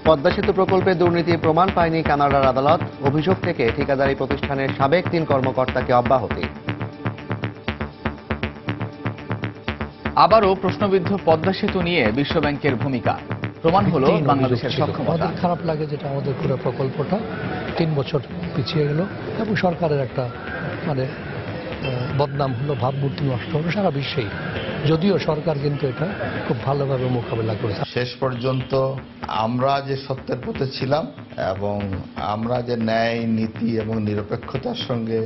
পদ্মা সেতু প্রকল্পে দুর্নীতির প্রমাণ পায়নি কানাডার আদালত, অভিযোগ থেকে ঠিকাদারি প্রতিষ্ঠানের সাবেক ৩ কর্মকর্তাকে অব্যাহতি। আবারও প্রশ্নবিদ্ধ পদ্মা সেতু নিয়ে বিশ্বব্যাংকের ভূমিকা, প্রমাণ হলো বাংলাদেশের সক্ষমতা। আমাদের খারাপ লাগে যেটা আমাদের পুরো প্রকল্পটা ৩ বছর পিছিয়ে গেল এবং সরকারের একটা বদনাম হলো, ভাবমূর্তি নষ্ট হলো সারা বিশ্বেই। যদিও সরকার কিন্তু এটা খুব ভালোভাবে মোকাবেলা করেছে। শেষ পর্যন্ত আমরা যে সত্যের পথে ছিলাম এবং আমরা যে ন্যায়, নীতি এবং নিরপেক্ষতার সঙ্গে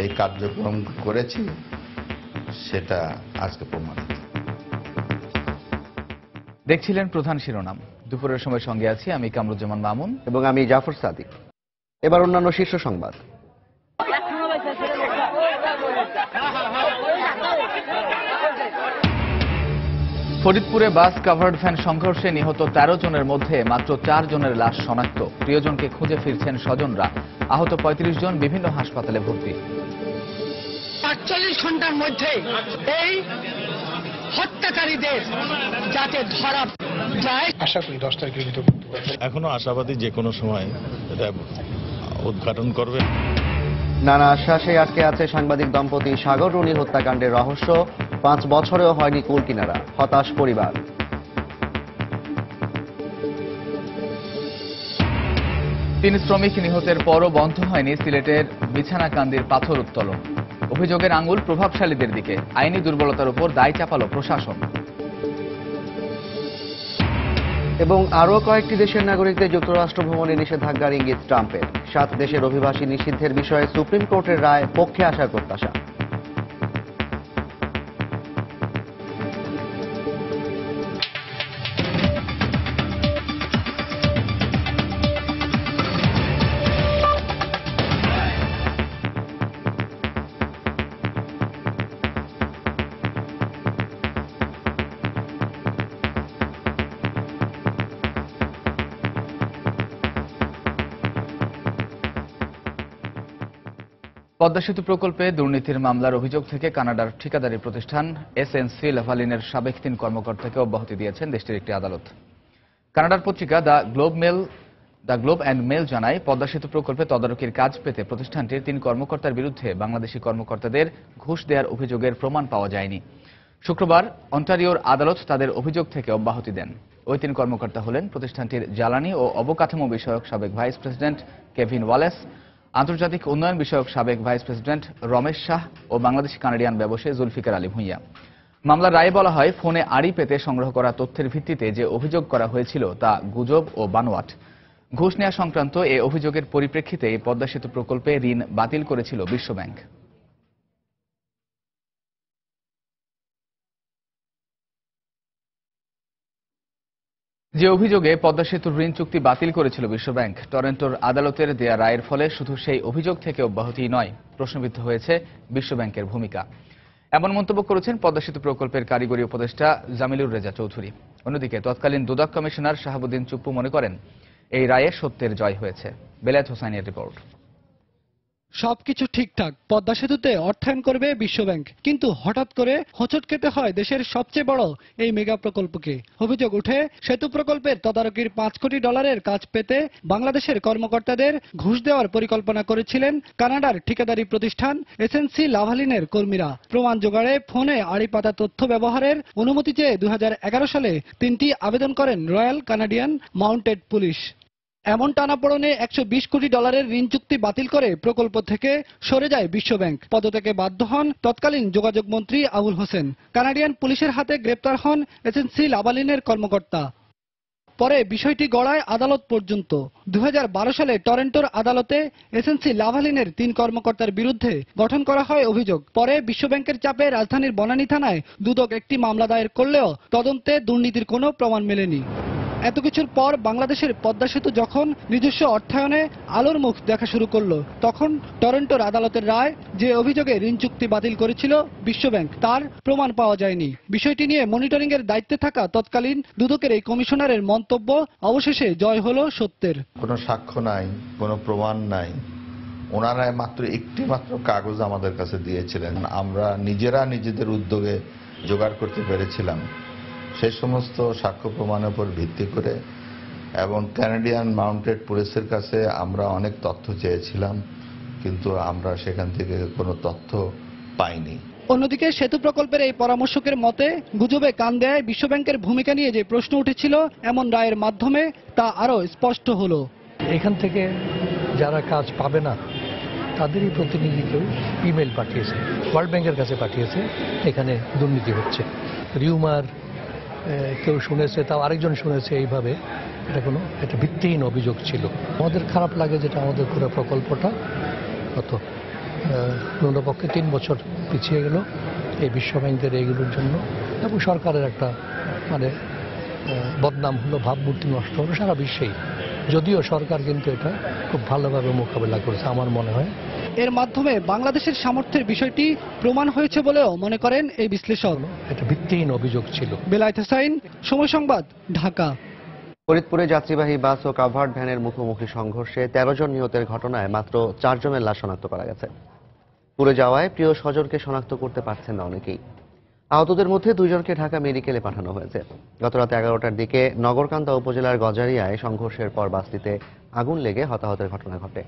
এই কার্যক্রম করেছি সেটা আজকে প্রমাণিত। দেখছিলেন প্রধান শিরোনাম। দুপুরের সময় সঙ্গে আছি আমি কামরুজ্জামান মামুন এবং আমি জাফর সাদিক। এবার অন্যান্য শীর্ষ সংবাদ। ফরিদপুরে বাস কাভার্ড ভ্যান সংঘর্ষে নিহত ১৩ জনের মধ্যে মাত্র ৪ জনের লাশ শনাক্ত। প্রিয়জনকে খুঁজে ফিরছেন স্বজনরা। আহত ৩৫ জন বিভিন্ন হাসপাতালে ভর্তি। ৪৮ ঘন্টার মধ্যে এই হত্যাকারীদের যাতে ধরা যায়, আশা করি ১০ তারিখের ভিতর এখনো আশাবাদী যে কোনো সময় এটা উদ্ঘাটন করবে। নানা আশ্বাসে আটকে আছে সাংবাদিক দম্পতি সাগর রুনি হত্যাকাণ্ডের রহস্য, ৫ বছরেও হয়নি কুল কিনারা, হতাশ পরিবার। ৩ শ্রমিক নিহতের পরও বন্ধ হয়নি সিলেটের বিছানাকান্দির পাথর উত্তোলন। অভিযোগের আঙুল প্রভাবশালীদের দিকে, আইনি দুর্বলতার উপর দায় চাপালো প্রশাসন। এবং আরও কয়েকটি দেশের নাগরিকদের যুক্তরাষ্ট্র ভ্রমণে নিষেধাজ্ঞার ইঙ্গিত ট্রাম্পের। ৭ দেশের অভিবাসী নিষিদ্ধের বিষয়ে সুপ্রিম কোর্টের রায় পক্ষে আসার প্রত্যাশা। পদ্মা সেতু প্রকল্পে দুর্নীতির মামলার অভিযোগ থেকে কানাডার ঠিকাদারি প্রতিষ্ঠান এসএনসি লাভালিনের সাবেক ৩ কর্মকর্তাকে অব্যাহতি দিয়েছেন দেশটির একটি আদালত। কানাডার পত্রিকা দ্য গ্লোব অ্যান্ড মেল জানায়, পদ্মা সেতু প্রকল্পে তদারকির কাজ পেতে প্রতিষ্ঠানটির ৩ কর্মকর্তার বিরুদ্ধে বাংলাদেশি কর্মকর্তাদের ঘুষ দেওয়ার অভিযোগের প্রমাণ পাওয়া যায়নি। শুক্রবার অন্টারিওর আদালত তাদের অভিযোগ থেকে অব্যাহতি দেন। ওই ৩ কর্মকর্তা হলেন প্রতিষ্ঠানটির জ্বালানি ও অবকাঠামো বিষয়ক সাবেক ভাইস প্রেসিডেন্ট কেভিন ওয়ালেস, আন্তর্জাতিক উন্নয়ন বিষয়ক সাবেক ভাইস প্রেসিডেন্ট রমেশ শাহ ও বাংলাদেশি কানাডিয়ান ব্যবসায়ী জুলফিকার আলী ভূঁইয়া। মামলার রায়ে বলা হয়, ফোনে আড়ি পেতে সংগ্রহ করা তথ্যের ভিত্তিতে যে অভিযোগ করা হয়েছিল তা গুজব ও বানোয়াট। ঘুষ নেওয়া সংক্রান্ত এ অভিযোগের পরিপ্রেক্ষিতে এই পদ্মা সেতু প্রকল্পে ঋণ বাতিল করেছিল বিশ্বব্যাংক। যে অভিযোগে পদ্মা সেতুর ঋণ চুক্তি বাতিল করেছিল বিশ্বব্যাংক, টরন্টোর আদালতের দেয়া রায়ের ফলে শুধু সেই অভিযোগ থেকে অব্যাহতি নয়, প্রশ্নবিদ্ধ হয়েছে বিশ্বব্যাংকের ভূমিকা। এমন মন্তব্য করেছেন পদ্মা সেতু প্রকল্পের কারিগরি উপদেষ্টা জামিলুর রেজা চৌধুরী। অন্যদিকে তৎকালীন দুদক কমিশনার শাহাবুদ্দিন চুপ্পু মনে করেন, এই রায়ে সত্যের জয় হয়েছে। বেলায়েত হোসাইনের রিপোর্ট। সবকিছু ঠিকঠাক, পদ্মা সেতুতে অর্থায়ন করবে বিশ্বব্যাংক, কিন্তু হঠাৎ করে হোঁচট খেতে হয় দেশের সবচেয়ে বড় এই মেগা প্রকল্পকে। অভিযোগ উঠে, সেতু প্রকল্পের তদারকির $5 কোটি কাজ পেতে বাংলাদেশের কর্মকর্তাদের ঘুষ দেওয়ার পরিকল্পনা করেছিলেন কানাডার ঠিকাদারি প্রতিষ্ঠান এসএনসি লাভালিনের কর্মীরা। প্রমাণ জোগাড়ে ফোনে আড়ি পাতা তথ্য ব্যবহারের অনুমতি চেয়ে ২০১১ সালে ৩টি আবেদন করেন রয়্যাল কানাডিয়ান মাউন্টেড পুলিশ। এমন টানাপোড়েনে $120 কোটি ঋণ চুক্তি বাতিল করে প্রকল্প থেকে সরে যায় বিশ্বব্যাংক। পদত্যাগে বাধ্য হন তৎকালীন যোগাযোগ মন্ত্রী আবুল হোসেন। কানাডিয়ান পুলিশের হাতে গ্রেপ্তার হন এসএনসি লাভালিনের কর্মকর্তা। পরে বিষয়টি গড়ায় আদালত পর্যন্ত। ২০১২ সালে টরন্টোর আদালতে এসএনসি লাভালিনের ৩ কর্মকর্তার বিরুদ্ধে গঠন করা হয় অভিযোগ। পরে বিশ্বব্যাংকের চাপে রাজধানীর বনানী থানায় দুদক একটি মামলা দায়ের করলেও তদন্তে দুর্নীতির কোনো প্রমাণ মেলেনি। এত কিছুর পর বাংলাদেশের পদ্মা সেতু যখন নিজস্ব অর্থায়নে আলোর মুখ দেখা শুরু করলো, তখন টরন্টোর আদালতের রায় যে অভিযোগে ঋণ চুক্তি বাতিল করেছিল বিশ্বব্যাংক, তার প্রমাণ পাওয়া যায়নি। বিষয়টি নিয়ে মনিটরিং এর দায়িত্বে থাকা তৎকালীন দুদকের এই কমিশনারের মন্তব্য, অবশেষে জয় হলো সত্যের। কোনো সাক্ষ্য নাই, কোনো প্রমাণ নাই, ওনারা মাত্র একটি কাগজ আমাদের কাছে দিয়েছিলেন। আমরা নিজেদের উদ্যোগে জোগাড় করতে পেরেছিলাম। সেই সমস্ত সাক্ষ্য প্রমাণের উপর ভিত্তি করে এবং কানাডিয়ান মাউন্টেড পুলিশের কাছে আমরা অনেক তথ্য চেয়েছিলাম, কিন্তু আমরা সেখান থেকে কোনো তথ্য পাইনি। অন্যদিকে সেতু প্রকল্পের এই পরামর্শকের মতে গুজবে কান দেয় বিশ্বব্যাংকের ভূমিকা নিয়ে যে প্রশ্ন উঠেছিল, এমন রায়ের মাধ্যমে তা আরো স্পষ্ট হলো। এখান থেকে যারা কাজ পাবে না তাদেরই প্রতিনিধিকেও ইমেল পাঠিয়েছে, ওয়ার্ল্ড ব্যাংকের কাছে পাঠিয়েছে, এখানে দুর্নীতি হচ্ছে। রিউমার কেউ শুনেছে, তাও আরেকজন শুনেছে, এইভাবে এটা ভিত্তিহীন অভিযোগ ছিল। আমাদের খারাপ লাগে যেটা আমাদের পুরো প্রকল্পটা কত ন্যূনপক্ষে 3 বছর পিছিয়ে গেল এই বিশ্বব্যাংকের এইগুলোর জন্য, এবং সরকারের একটা বদনাম হলো, ভাবমূর্তি নষ্ট হলো সারা বিশ্বেই। যদিও সরকার কিন্তু এটা খুব ভালোভাবে মোকাবেলা করেছে আমার মনে হয়। এর মাধ্যমে বাংলাদেশের সামর্থ্যের বিষয়টি প্রমাণ হয়েছে বলেও মনে করেন এই বিশ্লেষক। এটা ভিত্তিহীন অভিযোগ ছিল। বেলায়েত হোসাইন, সময় সংবাদ, ঢাকা। ফরিদপুরে যাত্রীবাহী বাস ও কাভার্ড ভ্যানের মুখোমুখি সংঘর্ষে 13 জন নিহতের ঘটনায় মাত্র 4 জনের লাশ শনাক্ত করা গেছে। পুড়ে যাওয়ায় প্রিয় স্বজনকে শনাক্ত করতে পারছেন না অনেকেই। আহতদের মধ্যে 2 জনকে ঢাকা মেডিকেলে পাঠানো হয়েছে। গত রাত 11টার দিকে নগরকান্দা উপজেলার গজারিয়ায় সংঘর্ষের পর বাসটিতে আগুন লেগে হতাহতের ঘটনা ঘটে।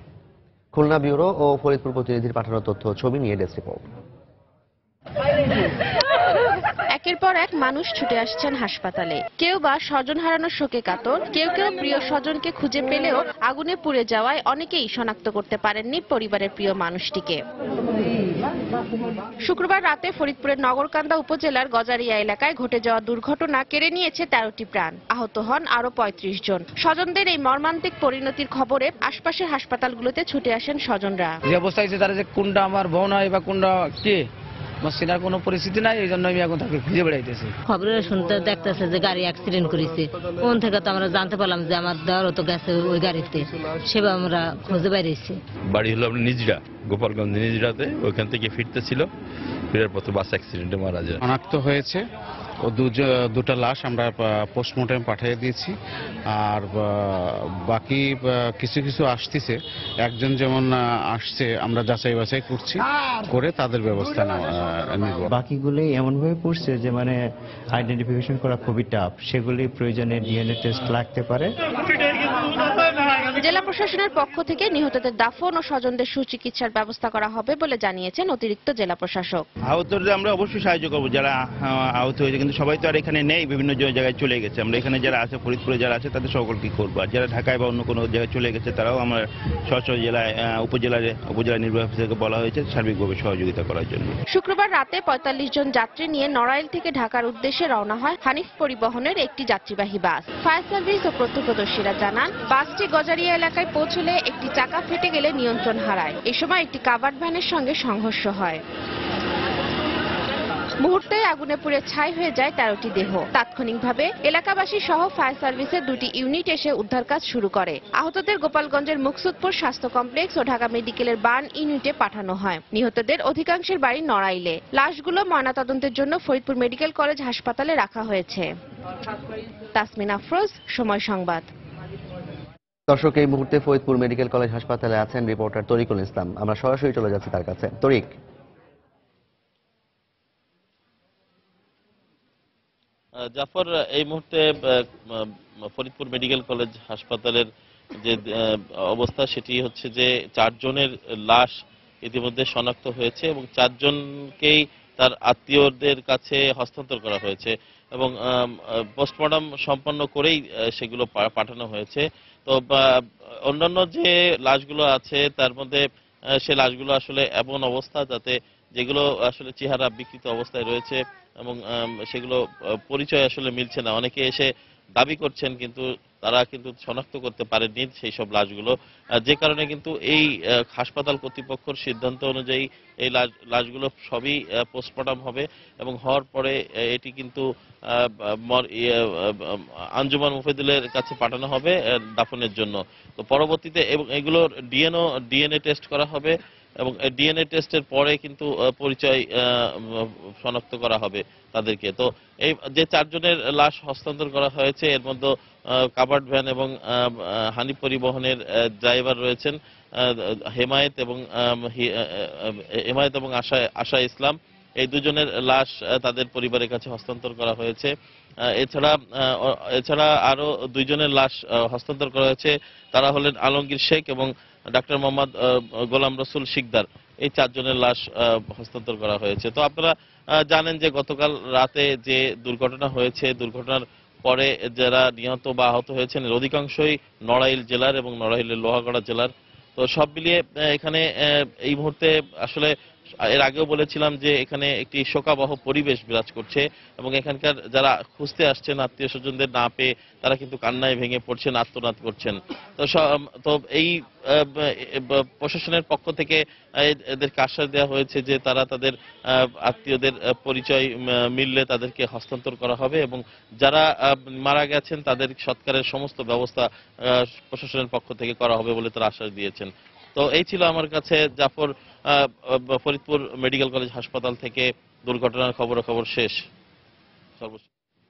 খুলনা ব্যুরো ও ফরিদপুর প্রতিনিধির পাঠানো তথ্য ছবি নিয়ে ডেস্ক রিপোর্ট। একের পর এক মানুষ ছুটে আসছেন হাসপাতালে। কেউ বা স্বজন হারানোর শোকে কাতর, কেউ কেউ প্রিয় স্বজনকে খুঁজে পেলেও আগুনে পুড়ে যাওয়ায় অনেকেই শনাক্ত করতে পারেননি পরিবারের প্রিয় মানুষটিকে। শুক্রবার রাতে ফরিদপুরের নগরকান্দা উপজেলার গজারিয়া এলাকায় ঘটে যাওয়া দুর্ঘটনা কেড়ে নিয়েছে 13টি প্রাণ, আহত হন আরো 35 জন। স্বজনদের এই মর্মান্তিক পরিণতির খবরে আশপাশের হাসপাতালগুলোতে ছুটে আসেন স্বজনরা। যে অবস্থা হয়েছে তারা যে কোনটা আমার বোন হয় বা কোনটা কে চেনার কোনো পরিস্থিতি নাই, এই জন্য আমি এখন তাকে খুঁজে বেড়াইতেছি। খবরে শুনতে দেখতেছে যে গাড়ি অ্যাক্সিডেন্ট করেছে, কোন থেকে তো আমরা জানতে পারলাম যে আমার দেওয়ারও তো গেছে ওই গাড়িতে, সেবা আমরা খুঁজে বেরিয়েছি। বাড়ি হলো আপনার নিজরা, গোপালগঞ্জ নিজরাতে, ওইখান থেকে ফিরতেছিল, ফেরার পথে বাস অ্যাক্সিডেন্টে মারা যায়। শনাক্ত হয়েছে ও দুটা লাশ আমরা পোস্টমর্টম পাঠিয়ে দিয়েছি, আর বাকি কিছু কিছু আসতেছে। একজন যেমন আসছে আমরা যাচাই বাছাই করছি, করে তাদের ব্যবস্থা নেব। বাকিগুলি এমনভাবে পড়ছে যে আইডেন্টিফিকেশন করা খুবই টাফ, সেগুলি প্রয়োজনে ডিএনএ টেস্ট লাগতে পারে। জেলা প্রশাসনের পক্ষ থেকে নিহতদের দাফন ও স্বজনদের সুচিকিৎসার ব্যবস্থা করা হবে বলে জানিয়েছেন অতিরিক্ত জেলা প্রশাসক। আহতদের আমরা অবশ্যই সাহায্য করবো, যারা আহত হয়েছে, কিন্তু সবাই তো আর এখানে নেই, বিভিন্ন জায়গায় চলে গেছে। আমরা এখানে যারা আছে, ফরিদপুরে যারা আছে, তাদের সকলকে করবো। আর যারা ঢাকায় বা অন্য কোনো জায়গায় চলে গেছে, তারাও আমরা স্ব জেলায় উপজেলা নির্বাহী অফিসারকে বলা হয়েছে সার্বিকভাবে সহযোগিতা করার জন্য। শুক্রবার রাতে 45 জন যাত্রী নিয়ে নড়াইল থেকে ঢাকার উদ্দেশ্যে রওনা হয় হানিফ পরিবহনের একটি যাত্রীবাহী বাস। ফায়ার সার্ভিস ও প্রত্যক্ষদর্শীরা জানান, বাসটি গজারিয়া এলাকায় পৌঁছলে একটি চাকা ফেটে গেলে নিয়ন্ত্রণ হারায়। এ সময় একটি কাভার্ড ভ্যানের সঙ্গে সংঘর্ষ হয়। মুহূর্তে আগুনে পুড়ে ছাই হয়ে যায় 13টি দেহ। তাৎক্ষণিকভাবে এলাকাবাসী সহ ফায়ার সার্ভিসের 2টি ইউনিট এসে উদ্ধার কাজ শুরু করে। আহতদের গোপালগঞ্জের মুকসুদপুর স্বাস্থ্য কমপ্লেক্স ও ঢাকা মেডিকেলের বার্ন ইউনিটে পাঠানো হয়। নিহতদের অধিকাংশের বাড়ি নড়াইলে। লাশগুলো ময়নাতদন্তের জন্য ফরিদপুর মেডিকেল কলেজ হাসপাতালে রাখা হয়েছে। তাসমিন আফরোজ, সময় সংবাদ। দর্শক, এই মুহূর্তে ফরিদপুর মেডিকেল কলেজ হাসপাতালে আছেন রিপোর্টার তরিকুল ইসলাম। আমরা সরাসরি চলে যাচ্ছি তার কাছে। তরিক, জাফর, এই মুহূর্তে ফরিদপুর মেডিকেল কলেজ হাসপাতালের যে অবস্থা সেটি হচ্ছে যে 4 জনের লাশ ইতিমধ্যে শনাক্ত হয়েছে এবং 4 জনকেই তার আত্মীয়দের কাছে হস্তান্তর করা হয়েছে এবং পোস্টমর্টম সম্পন্ন করেই সেগুলো পাঠানো হয়েছে। তো অন্যান্য যে লাশগুলো আছে তার মধ্যে সে লাশগুলো আসলে এমন অবস্থা যাতে যেগুলো আসলে চেহারা বিকৃত অবস্থায় রয়েছে এবং সেগুলো পরিচয় আসলে মিলছে না। অনেকে এসে দাবি করছেন কিন্তু তারা কিন্তু শনাক্ত করতে পারেননি সেই সব লাশগুলো, যে কারণে কিন্তু এই হাসপাতাল কর্তৃপক্ষের সিদ্ধান্ত অনুযায়ী এই লাশগুলো সবই পোস্টমর্টম হবে এবং হওয়ার পরে এটি কিন্তু আঞ্জুমান মুফিদুলের কাছে পাঠানো হবে দাফনের জন্য। তো পরবর্তীতে এবং এগুলোর ডিএনএ টেস্ট করা হবে এবং ডিএনএ টেস্টের পরে কিন্তু পরিচয় শনাক্ত করা হবে তাদেরকে। তো এই যে 4 জনের লাশ হস্তান্তর করা হয়েছে এর মধ্যে কাভার্ড ভ্যান এবং হানিফ পরিবহনের ড্রাইভার রয়েছেন হেমায়েত এবং আশা ইসলাম এই দুজনের লাশ তাদের পরিবারের কাছে হস্তান্তর করা হয়েছে। এছাড়া আরো দুইজনের লাশ হস্তান্তর করা হয়েছে। তারা হলেন আলমগীর শেখ এবং ডাক্তার মোহাম্মদ গোলাম রসুল শিকদার। এই 4 জনের লাশ হস্তান্তর করা হয়েছে। তো আপনারা জানেন যে গতকাল রাতে যে দুর্ঘটনা হয়েছে, দুর্ঘটনার পরে যারা নিহত বা আহত হয়েছেন এর অধিকাংশই নড়াইল জেলার এবং নড়াইলের লোহাগড়া জেলার। তো সব মিলিয়ে এখানে এই মুহূর্তে আসলে এর আগেও বলেছিলাম যে এখানে একটি শোকাবহ পরিবেশ বিরাজ করছে এবং এখানকার যারা খুঁজতে আসছেন আত্মীয় স্বজনদের না পেয়ে তারা কিন্তু কান্নায় ভেঙে পড়ছেন, আর্তনাদ করছেন। তো এই প্রশাসনের পক্ষ থেকে এদেরকে আশ্বাস দেওয়া হয়েছে যে তারা তাদের আত্মীয়দের পরিচয় মিললে তাদেরকে হস্তান্তর করা হবে এবং যারা মারা গেছেন তাদের সৎকারের সমস্ত ব্যবস্থা প্রশাসনের পক্ষ থেকে করা হবে বলে তারা আশ্বাস দিয়েছেন। তো এই ছিল আমার কাছে জাফর ফরিদপুর মেডিকেল কলেজ হাসপাতাল থেকে দুর্ঘটনার খবর শেষ।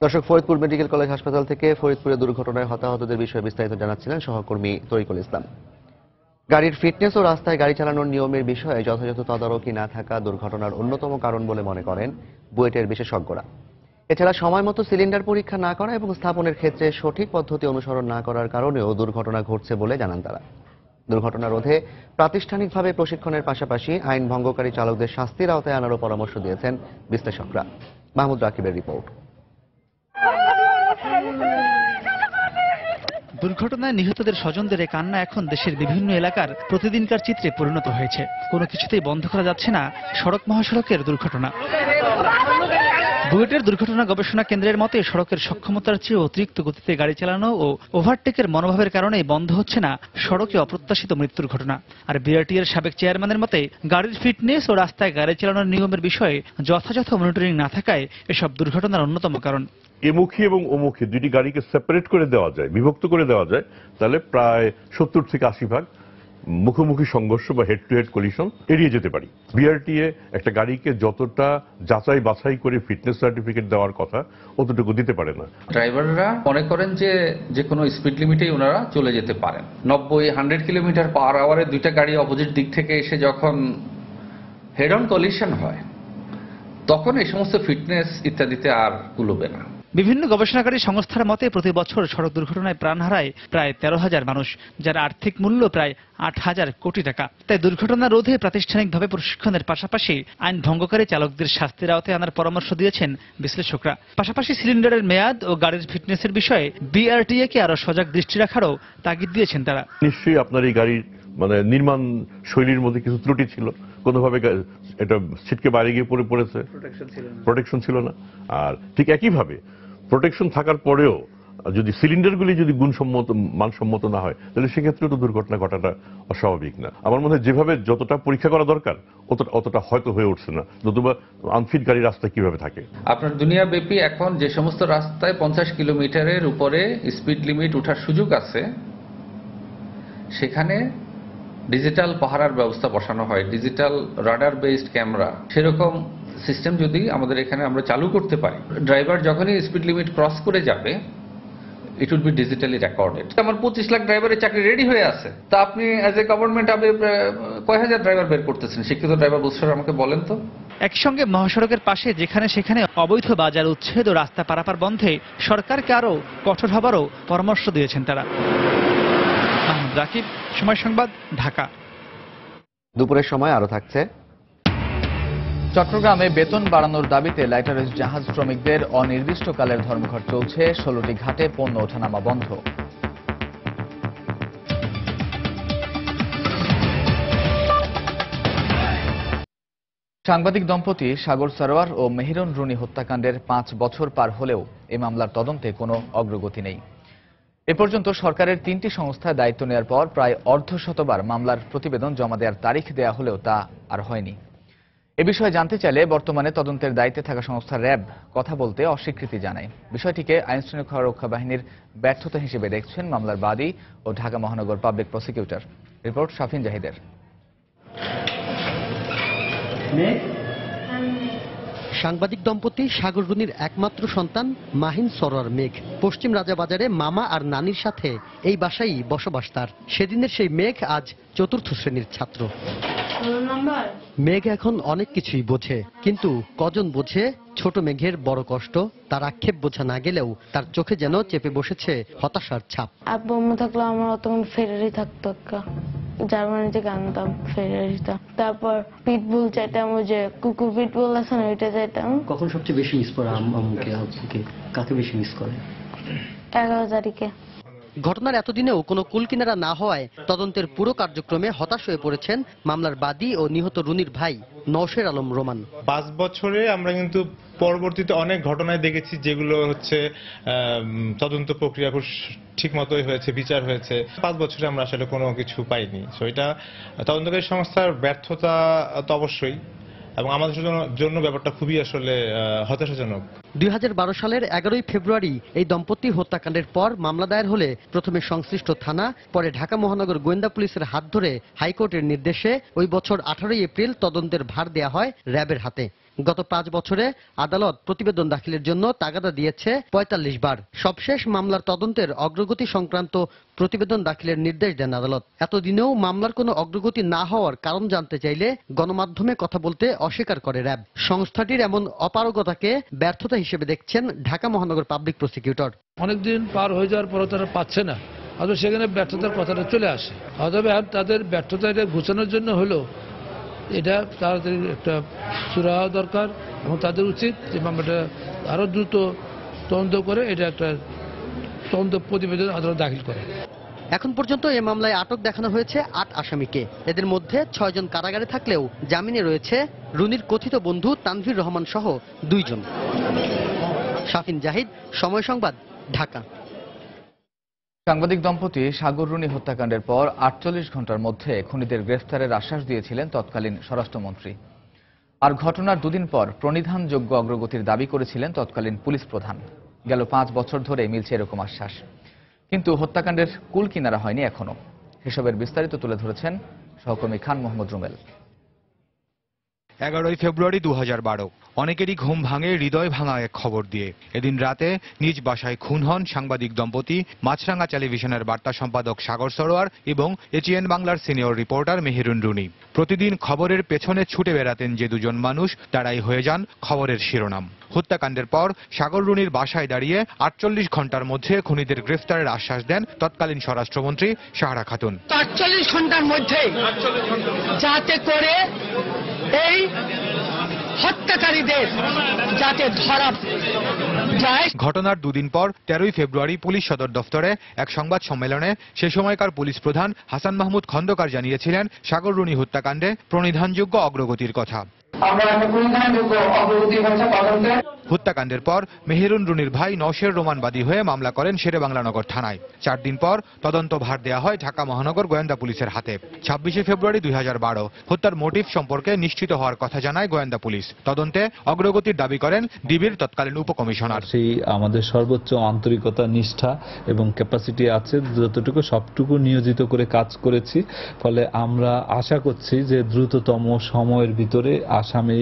দর্শক, ফরিদপুর মেডিকেল কলেজ হাসপাতাল থেকে ফরিদপুরে দুর্ঘটনায় হতাহতদের বিষয়ে বিস্তারিত জানাচ্ছিলেন সহকর্মী তরিকুল ইসলাম। গাড়ির ফিটনেস ও রাস্তায় গাড়ি চালানোর নিয়মের বিষয়ে যথাযথ তদারকি না থাকা দুর্ঘটনার অন্যতম কারণ বলে মনে করেন বুয়েটের বিশেষজ্ঞরা। এছাড়া সময় মতো সিলিন্ডার পরীক্ষা না করা এবং স্থাপনের ক্ষেত্রে সঠিক পদ্ধতি অনুসরণ না করার কারণেও দুর্ঘটনা ঘটছে বলে জানান তারা। দুর্ঘটনা রোধে প্রাতিষ্ঠানিকভাবে প্রশিক্ষণের পাশাপাশি আইন ভঙ্গকারী চালকদের শাস্তির আওতায় আনারও পরামর্শ দিয়েছেন বিশ্লেষকরা। মাহমুদ রাকিবের রিপোর্ট। দুর্ঘটনায় নিহতদের স্বজনদের কান্না এখন দেশের বিভিন্ন এলাকার প্রতিদিনকার চিত্রে পরিণত হয়েছে। কোনো কিছুতেই বন্ধ করা যাচ্ছে না সড়ক মহাসড়কের দুর্ঘটনা। বুয়েটের দুর্ঘটনা গবেষণা কেন্দ্রের মতে সড়কের সক্ষমতার চেয়ে অতিরিক্ত গতিতে গাড়ি চালানো ও ওভারটেকের মনোভাবের কারণেই বন্ধ হচ্ছে না সড়কে অপ্রত্যাশিত মৃত্যুর ঘটনা। আর বিআরটি এর সাবেক চেয়ারম্যানের মতে গাড়ির ফিটনেস ও রাস্তায় গাড়ি চালানোর নিয়মের বিষয়ে যথাযথ মনিটরিং না থাকায় এসব দুর্ঘটনার অন্যতম কারণ। এমুখী এবং ওমুখী দুইটি গাড়িকে সেপারেট করে দেওয়া যায়, বিভক্ত করে দেওয়া যায়, তাহলে প্রায় 70 থেকে 80% মুখোমুখি সংঘর্ষ বা হেড টু হেড কলিশন এড়িয়ে যেতে পারি। বিআরটিএ একটা গাড়িকে যতটা যাচাই বাছাই করে ফিটনেস সার্টিফিকেট দেওয়ার কথা অতটুকু দিতে পারে না। ড্রাইভাররা মনে করেন যে কোনো স্পিড লিমিটেই ওনারা চলে যেতে পারেন। 90-100 কিলোমিটার পার আওয়ারে দুইটা গাড়ি অপোজিট দিক থেকে এসে যখন হেড অন কলিশন হয় তখন এই সমস্ত ফিটনেস ইত্যাদিতে আর কুলবে না। বিভিন্ন গবেষণাকারী সংস্থার মতে প্রতি বছর সড়ক দুর্ঘটনায় প্রাণ হারায় প্রায় 13,000 মানুষ, যার আর্থিক মূল্য প্রায় 8,000 কোটি টাকা। তাই দুর্ঘটনা রোধে প্রাতিষ্ঠানিকভাবে প্রশিক্ষণের পাশাপাশি আইন ভঙ্গকারী চালকদের শাস্তির আওতায় আনার পরামর্শ দিয়েছেন বিশ্লেষকরা। পাশাপাশি সিলিন্ডারের মেয়াদ ও গাড়ির ফিটনেসের বিষয়ে বিআরটিএ কে আরো সজাগ দৃষ্টি রাখারও তাগিদ দিয়েছেন তারা। নিশ্চয়ই আপনার এই গাড়ির নির্মাণ শৈলীর মধ্যে কিছু ত্রুটি ছিল, কোনোভাবে এটা ছিটকে বাইরে গিয়ে পড়েছে, প্রোটেকশন ছিল না। আর ঠিক একইভাবে প্রোটেকশন থাকার পরেও যদি সিলিন্ডারগুলি যদি গুণসম্মত মানসম্মত না হয় তাহলে সেক্ষেত্রে তো দুর্ঘটনা ঘটাটা অস্বাভাবিক না। আমার মনে হয় যেভাবে যতটা পরীক্ষা করা দরকার অতটা হয়তো হয়ে উঠছে না, নতুবা আনফিট গাড়ি রাস্তায় কিভাবে থাকে। আপনার দুনিয়াব্যাপী এখন যে সমস্ত রাস্তায় 50 কিলোমিটারের উপরে স্পিড লিমিট ওঠার সুযোগ আছে সেখানে ডিজিটাল পাহারার ব্যবস্থা বসানো হয়, ডিজিটাল রাডার বেসড ক্যামেরা, সেরকম সিস্টেম যদি আমাদের এখানে আমরা চালু করতে পারি, ড্রাইভার যখনই স্পিড লিমিট ক্রস করে যাবে it will be digitally recorded. আমার 25 লাখ ড্রাইভারের চাকরি রেডি হয়ে আছে, তা আপনি অ্যাজ এ গভর্নমেন্ট আপনি কয় হাজার ড্রাইভার বের করতেছেন? শিক্ষিত ড্রাইভার বলছেন আমাকে বলেন তো। একই সঙ্গে মহাসড়কের পাশে যেখানে সেখানে অবৈধ বাজার উচ্ছেদ ও রাস্তা পারাপার বন্ধে সরকারকে আরও কঠোর হবারও পরামর্শ দিয়েছেন তারা। মাহমুদ রাকিব, সময় সংবাদ, ঢাকা। দুপুরের সময় আরো থাকছে। চট্টগ্রামে বেতন বাড়ানোর দাবিতে লাইটারেজ জাহাজ শ্রমিকদের অনির্দিষ্টকালের ধর্মঘট চলছে। 16টি ঘাটে পণ্য ওঠানামা বন্ধ। সাংবাদিক দম্পতি সাগর সরোয়ার ও মেহেরুন রুনি হত্যাকাণ্ডের 5 বছর পার হলেও এ মামলার তদন্তে কোনো অগ্রগতি নেই। এ পর্যন্ত সরকারের 3টি সংস্থায় দায়িত্ব নেওয়ার পর প্রায় অর্ধশতবার মামলার প্রতিবেদন জমা দেওয়ার তারিখ দেয়া হলেও তা আর হয়নি। এ বিষয়ে জানতে চাইলে বর্তমানে তদন্তের দায়িত্বে থাকা সংস্থা র্যাব কথা বলতে অস্বীকৃতি জানায়। বিষয়টিকে আইনশৃঙ্খলা রক্ষা বাহিনীর ব্যর্থতা হিসেবে দেখছেন মামলার বাদী ও ঢাকা মহানগর পাবলিক প্রসিকিউটর। রিপোর্ট শাফিন জাহিদের। সাংবাদিক দম্পতি সাগর রুনির একমাত্র সন্তান মাহিন সরোয়ার মেঘ পশ্চিম রাজাবাজারে মামা আর নানির সাথে এই বাসায় বসবাস তার। সেদিনের সেই মেঘ আজ 4র্থ শ্রেণীর ছাত্র। মেঘ এখন অনেক কিছুই বোঝে, কিন্তু কজন বোঝে ছোট মেঘের বড় কষ্ট? তার আক্ষেপ বোঝা না গেলেও তার চোখে যেন চেপে বসেছে হতাশার ছাপ। আব্বু আম্মু থাকলে আমার তখন ফেরারি থাকতো, জার্মানি থেকে আনতাম ফেরারিটা। তারপর পিটবুল চাইতাম, ওই যে কুকুর পিটবুল আছে না, ওইটা চাইতাম। কখন সবচেয়ে বেশি মিস করে আম্মুকে, আব্বুকে? কাকে বেশি মিস করে? 11 তারিখে। ঘটনার এতদিনেও কোনো কুলকিনারা না হওয়ায় তদন্তের পুরো কার্যক্রমে হতাশ হয়ে পড়েছেন মামলার বাদী ও নিহত রুনির ভাই নওশের আলম রোমান। 5 বছরে আমরা কিন্তু পরবর্তীতে অনেক ঘটনায় দেখেছি যেগুলো হচ্ছে তদন্ত প্রক্রিয়া খুব ঠিক মতোই হয়েছে, বিচার হয়েছে। 5 বছরে আমরা আসলে কোনো কিছু পাইনি। সো এটা তদন্তকারী সংস্থার ব্যর্থতা তো অবশ্যই, এবং আমাদের জন্য ব্যাপারটা খুবই আসলে হতাশাজনক। 2012 সালের 11 ফেব্রুয়ারি এই দম্পতি হত্যাকাণ্ডের পর মামলা দায়ের হলে প্রথমে সংশ্লিষ্ট থানা, পরে ঢাকা মহানগর গোয়েন্দা পুলিশের হাত ধরে হাইকোর্টের নির্দেশে ওই বছর 18 এপ্রিল তদন্তের ভার দেয়া হয় র্যাবের হাতে। গত 5 বছরে আদালত প্রতিবেদন দাখিলের জন্য তাগাদা দিয়েছে 45 বার। সবশেষ মামলার তদন্তের অগ্রগতি সংক্রান্ত প্রতিবেদন দাখিলের নির্দেশ দেন আদালত। এতদিনেও মামলার কোনো অগ্রগতি না হওয়ার কারণ জানতে চাইলে গণমাধ্যমে কথা বলতে অস্বীকার করে র্যাব। সংস্থাটির এমন অপারগতাকে ব্যর্থতা হিসেবে দেখছেন ঢাকা মহানগর পাবলিক প্রসিকিউটর। অনেকদিন পার হয়ে যাওয়ার পরও তারা পাচ্ছে না, অথবা সেখানে ব্যর্থতার কথাটা চলে আসে। অথবা তাদের ব্যর্থতাটা ঘোচানোর জন্য হলো এটা তাড়াতাড়ি একটা সুরাহা দরকার, এবং তাদের উচিত যে মামলাটা আরো দ্রুত তদন্ত করে এটা একটা তদন্ত প্রতিবেদন আদালত দাখিল করে। এখন পর্যন্ত এই মামলায় আটক দেখানো হয়েছে 8 আসামিকে। এদের মধ্যে 6 জন কারাগারে থাকলেও জামিনে রয়েছে রুনির কথিত বন্ধু তানভীর রহমান সহ 2 জন। শাফিন জাহিদ, সময় সংবাদ, ঢাকা। সাংবাদিক দম্পতি সাগর রুনি হত্যাকাণ্ডের পর 48 ঘন্টার মধ্যে খুনিদের গ্রেফতারের আশ্বাস দিয়েছিলেন তৎকালীন স্বরাষ্ট্রমন্ত্রী। আর ঘটনার 2 দিন পর প্রণিধানযোগ্য অগ্রগতির দাবি করেছিলেন তৎকালীন পুলিশ প্রধান। গেল 5 বছর ধরে মিলছে এরকম আশ্বাস, কিন্তু হত্যাকাণ্ডের কুল কিনারা হয়নি এখনো। এসবের বিস্তারিত তুলে ধরেছেন সহকর্মী খান মোহাম্মদ রুমেল। 11 ফেব্রুয়ারি 2012 অনেকেরই ঘুম ভাঙে হৃদয় ভাঙা এক খবর দিয়ে। এদিন রাতে নিজ বাসায় খুন হন সাংবাদিক দম্পতি মাছরাঙা টেলিভিশনের বার্তা সম্পাদক সাগর সরোয়ার এবং এটিএন বাংলার সিনিয়র রিপোর্টার মেহেরুন রুনি। প্রতিদিন খবরের পেছনে ছুটে বেড়াতেন যে 2 জন মানুষ, তারাই হয়ে যান খবরের শিরোনাম। হত্যাকাণ্ডের পর সাগর রুনির বাসায় দাঁড়িয়ে 48 ঘন্টার মধ্যে খুনিদের গ্রেফতারের আশ্বাস দেন তৎকালীন স্বরাষ্ট্রমন্ত্রী সাহারা খাতুন। 48 ঘন্টার মধ্যে যাতে করে এই হত্যাকারীদের যাতে ধরা যায়। ঘটনার 2 দিন পর 13 ফেব্রুয়ারি পুলিশ সদর দফতরে এক সংবাদ সম্মেলনে সে সময়কার পুলিশ প্রধান হাসান মাহমুদ খন্দকার জানিয়েছিলেন সাগর রুনি হত্যাকাণ্ডে প্রণিধানযোগ্য অগ্রগতির কথা। হত্যাকাণ্ডের পর মেহেরুন রুনির ভাই নওশের রোমান বাদী হয়ে মামলা করেন শেরেবাংলানগর থানায়। 4 দিন পর তদন্ত ভার দেয়া হয় ঢাকা মহানগর গোয়েন্দা পুলিশের হাতে। 26 ফেব্রুয়ারি 2012 হত্যার মোটিভ সম্পর্কে নিশ্চিত হওয়ার কথা জানায় গোয়েন্দা পুলিশ। তদন্তে অগ্রগতির দাবি করেন ডিবির তৎকালীন উপকমিশনার। সেই আমাদের সর্বোচ্চ আন্তরিকতা, নিষ্ঠা এবং ক্যাপাসিটি আছে, যতটুকু সবটুকু নিয়োজিত করে কাজ করেছি। ফলে আমরা আশা করছি যে দ্রুততম সময়ের ভিতরে আসামি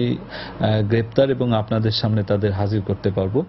গ্রেপ্তার এবং আপনাদের সামনে তাদের হাজির করতে পারবো।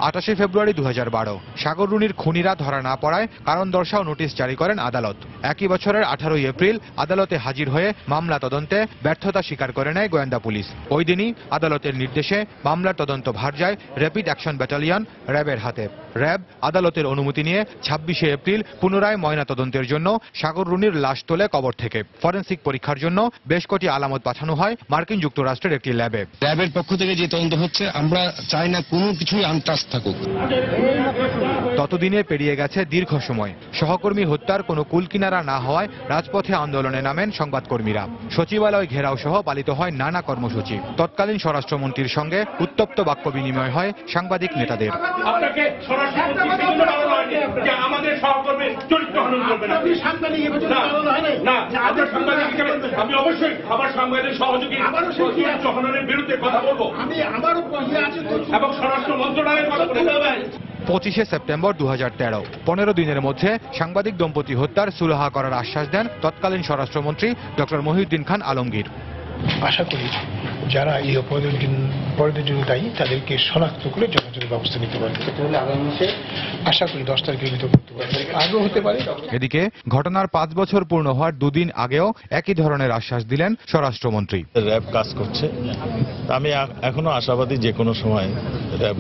28 ফেব্রুয়ারি 2012 সাগর রুনির খুনিরা ধরা না পড়ায় কারণ দর্শাও নোটিশ জারি করেন আদালত। একই বছরের 18 এপ্রিল আদালতে হাজির হয়ে মামলা তদন্তে ব্যর্থতা স্বীকার করে নেয় গোয়েন্দা পুলিশ। ওই দিনই আদালতের নির্দেশে মামলার তদন্ত ভার যায় র্যাপিড অ্যাকশন ব্যাটালিয়ন র্যাবের হাতে। র্যাব আদালতের অনুমতি নিয়ে 26 এপ্রিল পুনরায় ময়না তদন্তের জন্য সাগর রুনির লাশ তোলে কবর থেকে। ফরেনসিক পরীক্ষার জন্য বেশ কটি আলামত পাঠানো হয় মার্কিন যুক্তরাষ্ট্রের একটি ল্যাবে। র্যাবের পক্ষ থেকে যে তদন্ত হচ্ছে, আমরা চাই না কোনো কিছুই আনটাচ থাকুক। ততদিনে পেরিয়ে গেছে দীর্ঘ সময়। সহকর্মী হত্যার কোনো কুলকিনারা না হওয়ায় রাজপথে আন্দোলনে নামেন সংবাদকর্মীরা। সচিবালয় ঘেরাও সহ পালিত হয় নানা কর্মসূচি। তৎকালীন স্বরাষ্ট্রমন্ত্রীর সঙ্গে উত্তপ্ত বাক্য বিনিময় হয় সাংবাদিক নেতাদের। আমাদের সহকর্মী চরিত্র হনন করবেন, আমি অবশ্যই আমার সাংবাদিক সহযোগী চরিত্র হননের বিরুদ্ধে কথা বলবো, আমি আমারও এবং স্বরাষ্ট্র মন্ত্রণালয়ের কথা বলতে হবে। 25 সেপ্টেম্বর 2013 15 দিনের মধ্যে সাংবাদিক দম্পতি হত্যার সুরাহা করার আশ্বাস দেন তৎকালীন স্বরাষ্ট্রমন্ত্রী ডক্টর মহিউদ্দিন খান আলমগীর। আশা করি যারা এই অপরাধের জন্য দায়ী তাদেরকে শনাক্ত করে যথাযথ ব্যবস্থা নিতে পারবে। আশা করি 10 তারিখের ভিতরে করতে পারবে, আগেও হতে পারে। এদিকে ঘটনার 5 বছর পূর্ণ হওয়ার 2 দিন আগেও একই ধরনের আশ্বাস দিলেন স্বরাষ্ট্রমন্ত্রী। র্যাব কাজ করছে, আমি এখনো আশাবাদী যে কোনো সময় র্যাব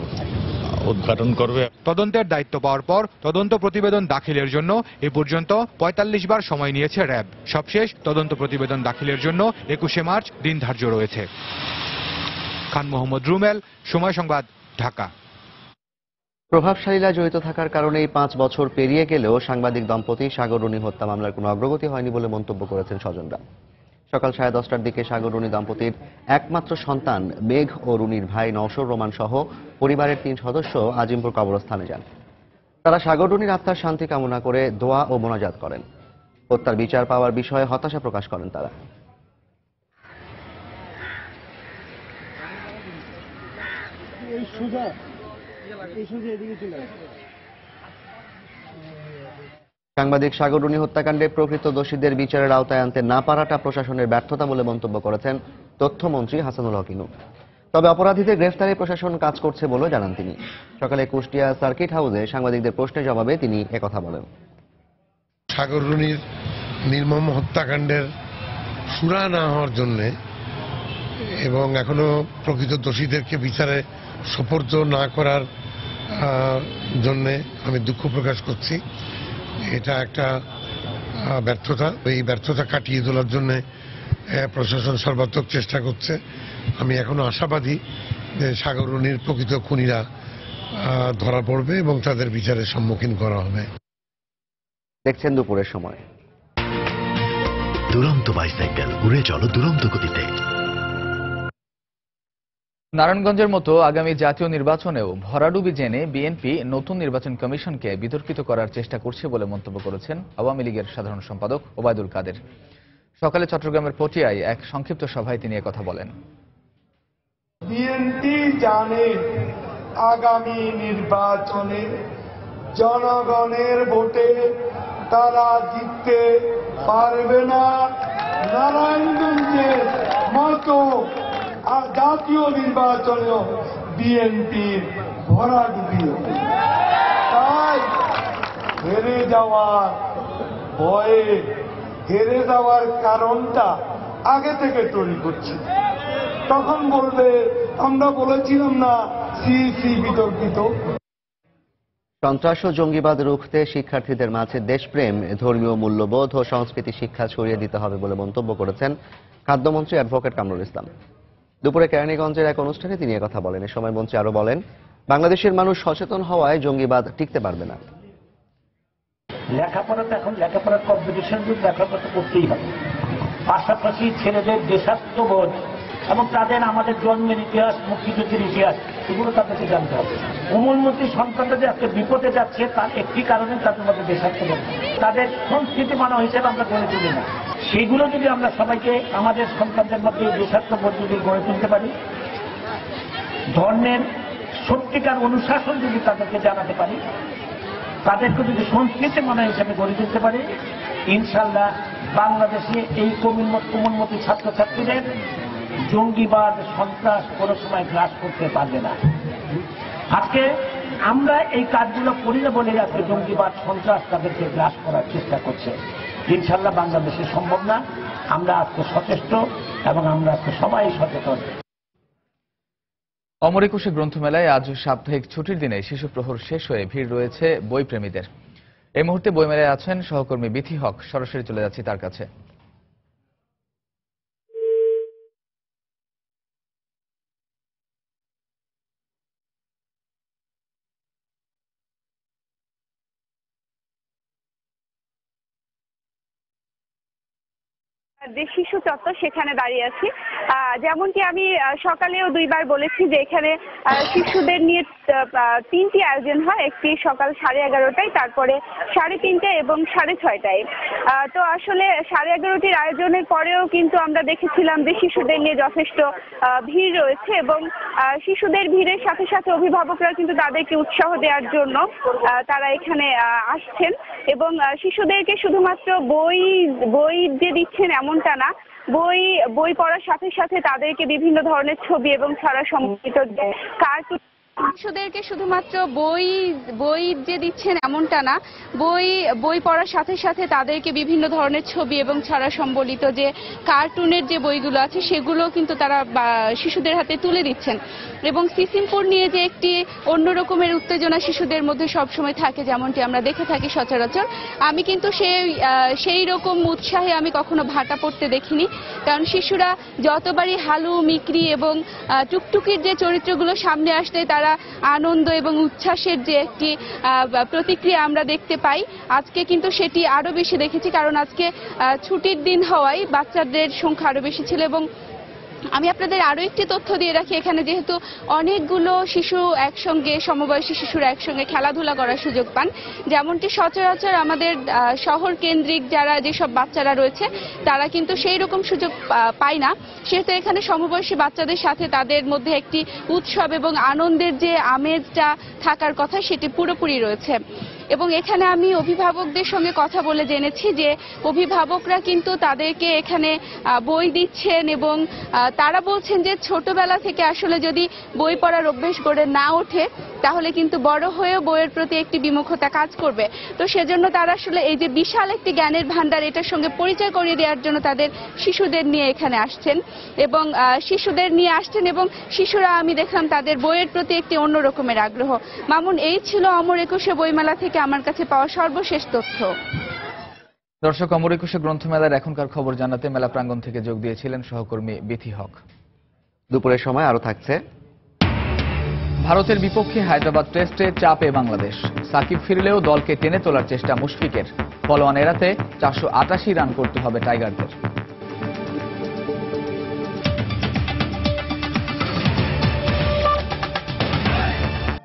উদ্ঘাটন করবে। তদন্তের দায়িত্ব পাওয়ার পর তদন্ত প্রতিবেদন দাখিলের জন্য এ পর্যন্ত 45 বার সময় নিয়েছে র্যাব। সবশেষ তদন্ত প্রতিবেদন দাখিলের জন্য 21শে মার্চ দিন ধার্য রয়েছে। খান মোহাম্মদ রুমেল, সময় সংবাদ, ঢাকা। প্রভাবশালীরা জড়িত থাকার কারণেই 5 বছর পেরিয়ে গেলেও সাংবাদিক দম্পতি সাগর রুনি হত্যা মামলার কোনো অগ্রগতি হয়নি বলে মন্তব্য করেছেন স্বজনরা। সকাল 10:30টার দিকে সাগর রুনি দম্পতির একমাত্র সন্তান মেঘ ও রুনির ভাই নওশর রোমান সহ পরিবারের 3 সদস্য আজিমপুর কবরস্থানে যান। তারা সাগর রুনির আত্মার শান্তি কামনা করে দোয়া ও মোনাজাত করেন। হত্যার বিচার পাওয়ার বিষয়ে হতাশা প্রকাশ করেন তারা। সাংবাদিক সাগর রুনি হত্যাকাণ্ডে প্রকৃত দোষীদের বিচারের আওতায় আনতে না পারাটা প্রশাসনের ব্যর্থতা বলে মন্তব্য করেছেন তথ্যমন্ত্রী হাসানুল হক ইনু। তবে অপরাধীদের গ্রেফতারে প্রশাসন কাজ করছে বলে জানান তিনি। সকালে কুষ্টিয়া সার্কিট হাউসে সাংবাদিকদের প্রশ্নের জবাবে তিনি একথা বলেন। সাগর রুনির নির্মম হত্যাকাণ্ডের সুরা না হওয়ার জন্য এবং এখনো প্রকৃত দোষীদেরকে বিচারে সোপর্দ না করার জন্য আমি দুঃখ প্রকাশ করছি। এটা একটা ব্যর্থতা। এই ব্যর্থতা কাটিয়ে তোলার জন্য প্রশাসন সর্বাত্মক চেষ্টা করছে। আমি এখনো আশাবাদী যে সাগর রুনির প্রকৃত খুনিরা ধরা পড়বে এবং তাদের বিচারের সম্মুখীন করা হবে। দেখছেন দুপুরের সময়। দুরন্ত বাইসাইকেল, উড়ে চলো দুরন্ত গতিতে। নারায়ণগঞ্জের মতো আগামী জাতীয় নির্বাচনেও ভরাডুবি জেনে বিএনপি নতুন নির্বাচন কমিশনকে বিতর্কিত করার চেষ্টা করছে বলে মন্তব্য করেছেন আওয়ামী লীগের সাধারণ সম্পাদক ওবায়দুল কাদের। সকালে চট্টগ্রামের পটিয়ায় এক সংক্ষিপ্ত সভায় তিনি একথা বলেন। বিএনপি জানে আগামী নির্বাচনে জনগণের ভোটে তারা জিততে পারবে না। নারায়ণগঞ্জের মতো জাতীয় নির্বাচনেও বিএনপির ভরাডুবি হবে। তাই হেরে যাওয়ার ভয়ে, হেরে যাওয়ার কারণটা আগে থেকে তৈরি করছে। তখন বলবে আমরা বলেছিলাম না সিইসি বিতর্কিত। সন্ত্রাস ও জঙ্গিবাদ রুখতে শিক্ষার্থীদের মাঝে দেশপ্রেম, ধর্মীয় মূল্যবোধ ও সংস্কৃতি শিক্ষা ছড়িয়ে দিতে হবে বলে মন্তব্য করেছেন খাদ্যমন্ত্রী অ্যাডভোকেট কামরুল ইসলাম। দুপুরে কেরানীগঞ্জের এক অনুষ্ঠানে তিনি একথা বলেন। এ সময় মন্ত্রী আরো বলেন, বাংলাদেশের মানুষ সচেতন হওয়ায় জঙ্গিবাদ টিকতে পারবে না। লেখাপড়াতে এখন লেখাপড়ার কম্পিটিশন লেখাপড়া করতেই হবে, পাশাপাশি ছেলেদের দেশাত্মবোধ এবং তাদের আমাদের জন্মের ইতিহাস, মুক্তিযুদ্ধের ইতিহাস এগুলো তাদেরকে জানতে হবে। কোমলমতি সন্তানরা যে আজকে বিপদে যাচ্ছে তার একটি কারণে তাদের মধ্যে দেশাত্মবোধ, তাদের সংস্কৃতি মানব হিসেবে আমরা গড়ে তুলি না। সেগুলো যদি আমরা সবাইকে আমাদের সন্তানদের মধ্যে দেশাত্মবোধ যদি গড়ে তুলতে পারি, ধর্মের সত্যিকার অনুশাসন যদি তাদেরকে জানাতে পারি, তাদেরকে যদি সংস্কৃতি মানব হিসেবে গড়ে তুলতে পারি, ইনশাল্লাহ বাংলাদেশে এই কোমলমতি ছাত্রছাত্রীদের জঙ্গিবাদ, সন্ত্রাস কোনো সময় গ্রাস করতে পারবে না। আজকে আমরা এই কাজগুলো করি না বলে আজকে জঙ্গিবাদ, সন্ত্রাস তাদেরকে গ্রাস করার চেষ্টা করছে। ইনশাল্লাহ বাংলাদেশে সম্ভব না। আমরা আজকে সচেষ্ট এবং আমরা আজকে সবাই সচেতন। অমর একুশে গ্রন্থমেলায় আজ সাপ্তাহিক ছুটির দিনে শিশু প্রহর শেষ হয়ে ভিড় রয়েছে বই প্রেমীদের। এই মুহূর্তে বইমেলায় আছেন সহকর্মী বিথি হক। সরাসরি চলে যাচ্ছি তার কাছে। যে শিশু চত্বর সেখানে দাঁড়িয়ে আছি। যেমনটি আমি সকালেও 2 বার বলেছি যে এখানে শিশুদের নিয়ে 3টি আয়োজন হয়, একটি সকাল 11:30টায়, তারপরে 3:30 এবং 6:30টায়। তো আসলে 11:30টির আয়োজনের পরেও কিন্তু আমরা দেখেছিলাম যে শিশুদের নিয়ে যথেষ্ট ভিড় রয়েছে এবং শিশুদের ভিড়ের সাথে সাথে অভিভাবকরা কিন্তু তাদেরকে উৎসাহ দেওয়ার জন্য তারা এখানে আসছেন এবং শিশুদেরকে শুধুমাত্র বই যে দিচ্ছেন এমনটা না, বই পড়ার সাথে সাথে তাদেরকে বিভিন্ন ধরনের ছবি এবং ছড়া সম্পর্কিত কার্টুন। শিশুদেরকে শুধুমাত্র বই যে দিচ্ছেন এমনটা না, বই পড়ার সাথে সাথে তাদেরকে বিভিন্ন ধরনের ছবি এবং ছড়া সম্বলিত যে কার্টুনের যে বইগুলো আছে সেগুলো কিন্তু তারা শিশুদের হাতে তুলে দিচ্ছেন। এবং সিসিমপুর নিয়ে যে একটি অন্য রকমের উত্তেজনা শিশুদের মধ্যে সবসময় থাকে, যেমনটি আমরা দেখে থাকি সচরাচর, আমি কিন্তু সেই রকম উৎসাহে আমি কখনো ভাটা পড়তে দেখিনি। কারণ শিশুরা যতবারই হালু, মিকরি এবং টুকটুকির যে চরিত্রগুলো সামনে আসতে তারা আনন্দ এবং উচ্ছ্বাসের যে একটি প্রতিক্রিয়া আমরা দেখতে পাই, আজকে কিন্তু সেটি আরো বেশি দেখেছি। কারণ আজকে ছুটির দিন হওয়ায় বাচ্চাদের সংখ্যা আরো বেশি ছিল। এবং আমি আপনাদের আরো একটি তথ্য দিয়ে রাখি, এখানে যেহেতু অনেকগুলো শিশু একসঙ্গে, সমবয়সী শিশুরা একসঙ্গে খেলাধুলা করার সুযোগ পান, যেমনটি সচরাচর আমাদের শহর কেন্দ্রিক যেসব বাচ্চারা রয়েছে তারা কিন্তু সেই রকম সুযোগ পায় না। সেহেতু এখানে সমবয়সী বাচ্চাদের সাথে তাদের মধ্যে একটি উৎসব এবং আনন্দের যে আমেজটা থাকার কথা সেটি পুরোপুরি রয়েছে। এবং এখানে আমি অভিভাবকদের সঙ্গে কথা বলে জেনেছি যে অভিভাবকরা কিন্তু তাদেরকে এখানে বই দিচ্ছেন এবং তারা বলছেন যে ছোটবেলা থেকে আসলে যদি বই পড়ার অভ্যেস গড়ে না ওঠে তাহলে কিন্তু বড় হয়েও বইয়ের প্রতি একটি বিমুখতা কাজ করবে। তো সেজন্য তারা আসলে এই যে বিশাল একটি জ্ঞানের ভান্ডার, এটার সঙ্গে পরিচয় করিয়ে দেওয়ার জন্য তাদের শিশুদের নিয়ে এখানে আসছেন এবং শিশুরা আমি দেখলাম তাদের বইয়ের প্রতি একটি অন্য রকমের আগ্রহ। মামুন, এই ছিল অমর একুশে বইমেলা থেকে আমার কাছে পাওয়া সর্বশেষ তথ্য। দর্শক, অমর একুশে গ্রন্থমেলার এখনকার খবর জানাতে মেলা প্রাঙ্গণ থেকে যোগ দিয়েছিলেন সহকর্মী বিথি হক। দুপুরের সময় আরো থাকছে ভারতের বিপক্ষে হায়দ্রাবাদ টেস্টে চাপে বাংলাদেশ। সাকিব ফিরলেও দলকে টেনে তোলার চেষ্টা মুশফিকের। ফলোয়ান এড়াতে 488 রান করতে হবে টাইগারদের।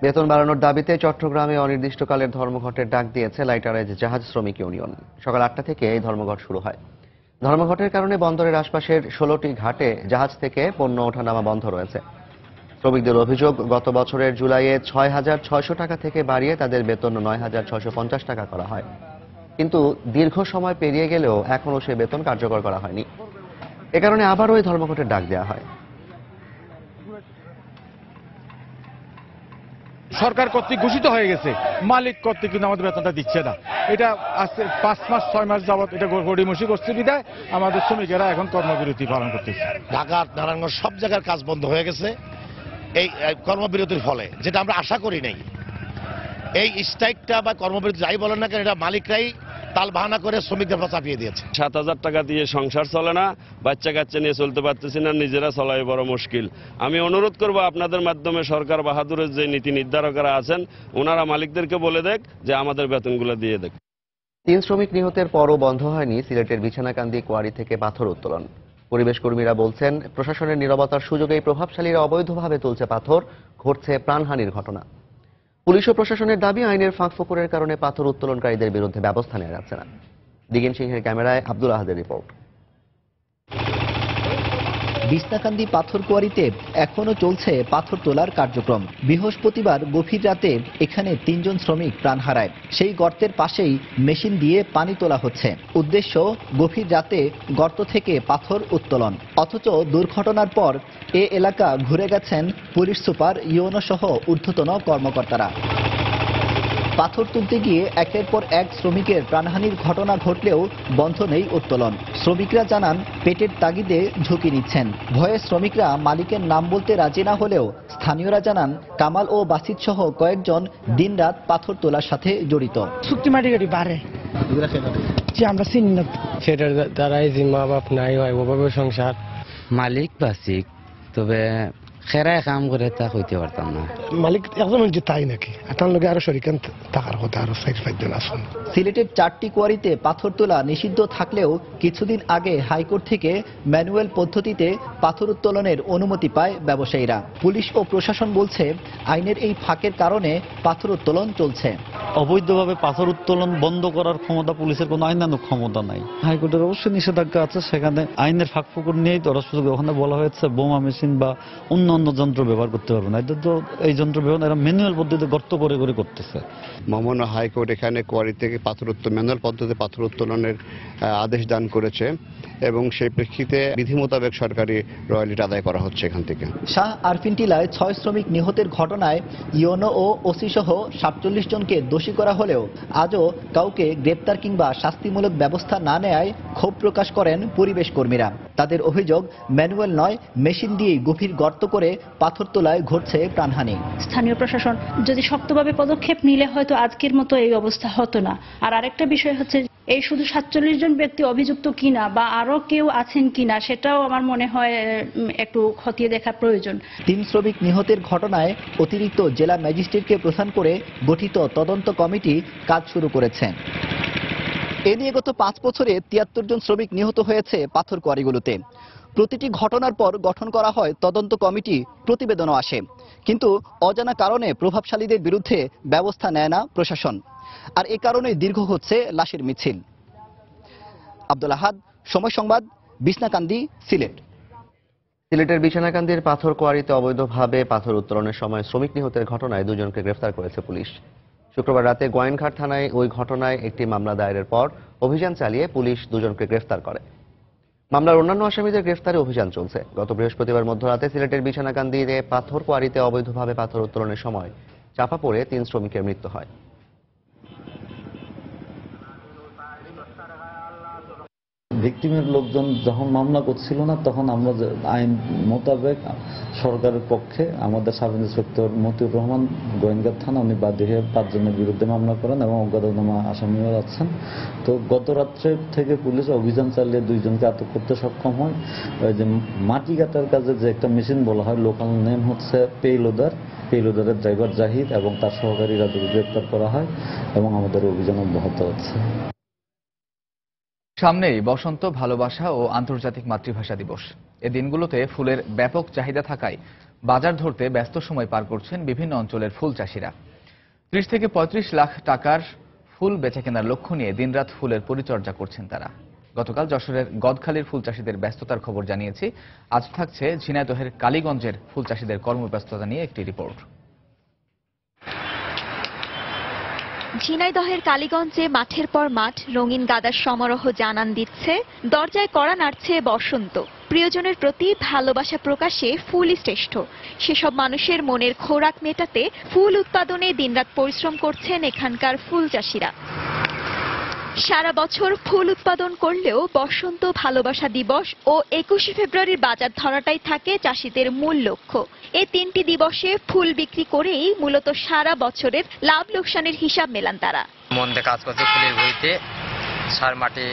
বেতন বাড়ানোর দাবিতে চট্টগ্রামে অনির্দিষ্টকালের ধর্মঘটের ডাক দিয়েছে লাইটারেজ জাহাজ শ্রমিক ইউনিয়ন। সকাল 8টা থেকে এই ধর্মঘট শুরু হয়। ধর্মঘটের কারণে বন্দরের আশপাশের 16টি ঘাটে জাহাজ থেকে পণ্য ওঠানামা বন্ধ রয়েছে। শ্রমিকদের অভিযোগ, গত বছরের জুলাইয়ে 6,600 টাকা থেকে বাড়িয়ে তাদের বেতন 9,650 টাকা করা হয়, কিন্তু দীর্ঘ সময় পেরিয়ে গেলেও এখনও সে বেতন কার্যকর করা হয়নি। এ কারণে আবারও এই ধর্মঘটের ডাক দেওয়া হয়। সরকার কর্তৃক ঘোষিত হয়ে গেছে, মালিক কর্তৃক কিন্তু আমাদের বেতনটা দিচ্ছে না। এটা আজকে 5 মাস 6 মাস যাবত এটা গড়িমসি করছে বিধায় আমাদের শ্রমিকেরা এখন কর্মবিরতি পালন করতেছে। ঢাকা, নারায়ণগঞ্জ সব জায়গার কাজ বন্ধ হয়ে গেছে এই কর্মবিরতির ফলে, যেটা আমরা আশা করি নাই। এই স্ট্রাইকটা বা কর্মবিরতি যাই বলেন না কেন, এটা মালিকরাই তাল বাহানা করে শ্রমিকদের উপর চাপিয়ে দিয়েছে। 7,000 টাকা দিয়ে সংসার চলে না, বাচ্চা কাচ্চা নিয়ে চলতে পারতেছি না, নিজেরা চলাই বড় মুশকিল। আমি অনুরোধ করব আপনাদের মাধ্যমে সরকার বাহাদুরের যে নীতি নির্ধারকরা আছেন ওনারা মালিকদেরকে বলে দেখ যে আমাদের বেতনগুলো দিয়ে দেখ। 3 শ্রমিক নিহতের পরও বন্ধ হয়নি সিলেটের বিছানাকান্দি কোয়ারি থেকে পাথর উত্তোলন। পরিবেশ কর্মীরা বলছেন, প্রশাসনের নীরবতার সুযোগেই প্রভাবশালীরা অবৈধভাবে তুলছে পাথর, ঘটছে প্রাণহানির ঘটনা। পুলিশ ও প্রশাসনের দাবি, আইনের ফাঁকফোকরের কারণে পাথর উত্তোলনকারীদের বিরুদ্ধে ব্যবস্থা নেওয়া যাচ্ছে না। দিগেন সিংহের ক্যামেরায় আব্দুল আহাদের রিপোর্ট। বিছনাকান্দি পাথর কোয়ারিতে এখনো চলছে পাথর তোলার কার্যক্রম। বৃহস্পতিবার গভীর রাতে এখানে 3 জন শ্রমিক প্রাণ হারায়। সেই গর্তের পাশেই মেশিন দিয়ে পানি তোলা হচ্ছে। উদ্দেশ্য, গভীর রাতে গর্ত থেকে পাথর উত্তোলন। অথচ দুর্ঘটনার পর এ এলাকা ঘুরে গেছেন পুলিশ সুপার, ইউনো সহ ঊর্ধ্বতন কর্মকর্তারা। পাথর তুলতে গিয়ে একের পর এক শ্রমিকের প্রাণহানির ঘটনা ঘটলেও বন্ধ নেই উত্তোলন। শ্রমিকরা জানান, পেটের তাগিদে ঝুঁকি নিচ্ছেন। ভয়ে শ্রমিকরা মালিকের নাম বলতে রাজি না হলেও স্থানীয়রা জানান, কামাল ও বাসিত সহ কয়েকজন দিনরাত পাথর তোলার সাথে জড়িত। শুক্তিমাটি গাড়ি বাড়ে যে আমরা চিনি না, সেটার দ্বারাই যে মা বাপ নাই হয়, ওভাবে সংসার। মালিক বাসিক, তবে খেরায় কাম করে তা কইতে পারতাম না। মালিক একজন হচ্ছে তাই নাকি, তার লগে আরো শরিকান থাকার কথা, আরো 4-5 জন আছেন। সিলেটের 4টি কোয়ারিতে পাথর তোলা নিষিদ্ধ থাকলেও কিছুদিন আগে হাইকোর্ট থেকে ম্যানুয়াল পদ্ধতিতে পাথর উত্তোলনের অনুমতি পায় ব্যবসায়ীরা। পুলিশ ও প্রশাসন বলছে, আইনের এই ফাঁকের কারণে পাথর উত্তোলন চলছে। অবৈধভাবে পাথর উত্তোলন বন্ধ করার ক্ষমতা পুলিশের কোনো আইনানুগ ক্ষমতা নাই। হাইকোর্টের অবশ্যই নিষেধাজ্ঞা আছে, সেখানে আইনের ফাঁকফোকর নিয়েই ধরা সুযোগ। ওখানে বলা হয়েছে বোমা মেশিন বা অন্য অন্য যন্ত্র ব্যবহার করতে পারবে না। এদের তো এই যন্ত্র ব্যবহার, এরা ম্যানুয়াল পদ্ধতিতে গর্ত করে করে করতেছে। মামনা হাইকোর্ট এখানে কোয়ারি থেকে ম্যানুয়াল পদ্ধতিতে পাথর উত্তোলনের আদেশ দান করেছে এবং সেই প্রেক্ষিতে বিধি মোতাবেক সরকারি রয়্যালিটি আদায় করা হচ্ছে এখান থেকে। শাহ আরফিন টিলায় 6 শ্রমিক নিহতের ঘটনায় ইউনো ও ওসি সহ 47 জনকে দোষী করা হলেও আজও কাউকে গ্রেপ্তার কিংবা শাস্তিমূলক ব্যবস্থা না নেয়ায় ক্ষোভ প্রকাশ করেন পরিবেশ কর্মীরা। তাদের অভিযোগ, ম্যানুয়াল নয় মেশিন দিয়ে গভীর গর্ত করে পাথর তোলায় ঘটছে প্রাণহানি। স্থানীয় প্রশাসন যদি শক্তভাবে পদক্ষেপ নিলে হয়তো আজকের মতো এই অবস্থা হতো না। আর আরেকটা বিষয় হচ্ছে, এই শুধু 47 জন ব্যক্তি অভিযুক্ত কিনা বা আরো কেউ আছেন কিনা সেটাও আমার মনে হয় একটু খতিয়ে দেখা প্রয়োজন। 3 শ্রমিক নিহতের ঘটনায় অতিরিক্ত জেলা ম্যাজিস্ট্রেটকে প্রধান করে গঠিত তদন্ত কমিটি কাজ শুরু করেছে। এ নিয়ে গত 5 বছরে 73 জন শ্রমিক নিহত হয়েছে পাথর কোয়ারিগুলোতে। প্রতিটি ঘটনার পর গঠন করা হয় তদন্ত কমিটি, প্রতিবেদনও আসে, কিন্তু অজানা কারণে প্রভাবশালীদের বিরুদ্ধে ব্যবস্থা নেয় না প্রশাসন। আর এ কারণে দীর্ঘ হচ্ছে লাশের মিছিল। আব্দুল আহাদ, সময় সংবাদ, বিছনাকান্দি, সিলেট। সিলেটের বিছনাকান্দির পাথর কোয়ারিতে অবৈধভাবে পাথর উত্তোলনের সময় শ্রমিক নিহতের ঘটনায় 2 জনকে গ্রেফতার করেছে পুলিশ। শুক্রবার রাতে গোয়েনঘাট থানায় ওই ঘটনায় একটি মামলা দায়েরের পর অভিযান চালিয়ে পুলিশ 2 জনকে গ্রেফতার করে। মামলার অন্যান্য আসামিদের গ্রেফতারে অভিযান চলছে। গত বৃহস্পতিবার মধ্যরাতে সিলেটের বিছনাকান্দিতে পাথর কোয়ারিতে অবৈধভাবে পাথর উত্তোলনের সময় চাপা পড়ে 3 শ্রমিকের মৃত্যু হয়। ভিকটিমের লোকজন যখন মামলা করছিল না, তখন আমরা আইন মোতাবেক সরকারের পক্ষে আমাদের সাব ইন্সপেক্টর মতিউর রহমান গোয়েন্দা থানা, উনি বাদী হয়ে 5 জনের বিরুদ্ধে মামলা করেন এবং অজ্ঞাতনামা আসামিও আছেন। তো গত রাত্রে থেকে পুলিশ অভিযান চালিয়ে 2 জনকে আটক করতে সক্ষম হয়। ওই যে মাটি কাটার কাজে যে একটা মেশিন বলা হয়, লোকাল নেম হচ্ছে পেইলোডারের ড্রাইভার জাহিদ এবং তার সহকারীরা গ্রেপ্তার করা হয় এবং আমাদের অভিযান অব্যাহত হচ্ছে। সামনেই বসন্ত, ভালোবাসা ও আন্তর্জাতিক মাতৃভাষা দিবস। এ দিনগুলোতে ফুলের ব্যাপক চাহিদা থাকায় বাজার ধরতে ব্যস্ত সময় পার করছেন বিভিন্ন অঞ্চলের ফুল চাষিরা। 30 থেকে 35 লাখ টাকার ফুল বেচাকেনার লক্ষ্য নিয়ে দিনরাত ফুলের পরিচর্যা করছেন তারা। গতকাল যশোরের গদখালির ফুল চাষিদের ব্যস্ততার খবর জানিয়েছি। আজ থাকছে ঝিনাইদহের কালীগঞ্জের ফুল চাষিদের কর্মব্যস্ততা নিয়ে একটি রিপোর্ট। ঝিনাইদহের কালীগঞ্জে মাঠের পর মাঠ রঙিন গাদার সমারোহ জানান দিচ্ছে, দরজায় কড়া নাড়ছে বসন্ত। প্রিয়জনের প্রতি ভালোবাসা প্রকাশে ফুলই শ্রেষ্ঠ। সেসব মানুষের মনের খোরাক মেটাতে ফুল উৎপাদনে দিনরাত পরিশ্রম করছেন এখানকার ফুল চাষিরা। সারা বছর ফুল উৎপাদন করলেও বসন্ত, ভালোবাসা দিবস ও 21শে ফেব্রুয়ারির বাজার ধরাটাই থাকে চাষিদের মূল লক্ষ্য। এই 3টি দিবসে ফুল বিক্রি করেই মূলত সারা বছরের লাভ লোকসানের হিসাব মেলান তারা। মন দিয়ে কাজ করছে, ফুলের বইতে সার মাটি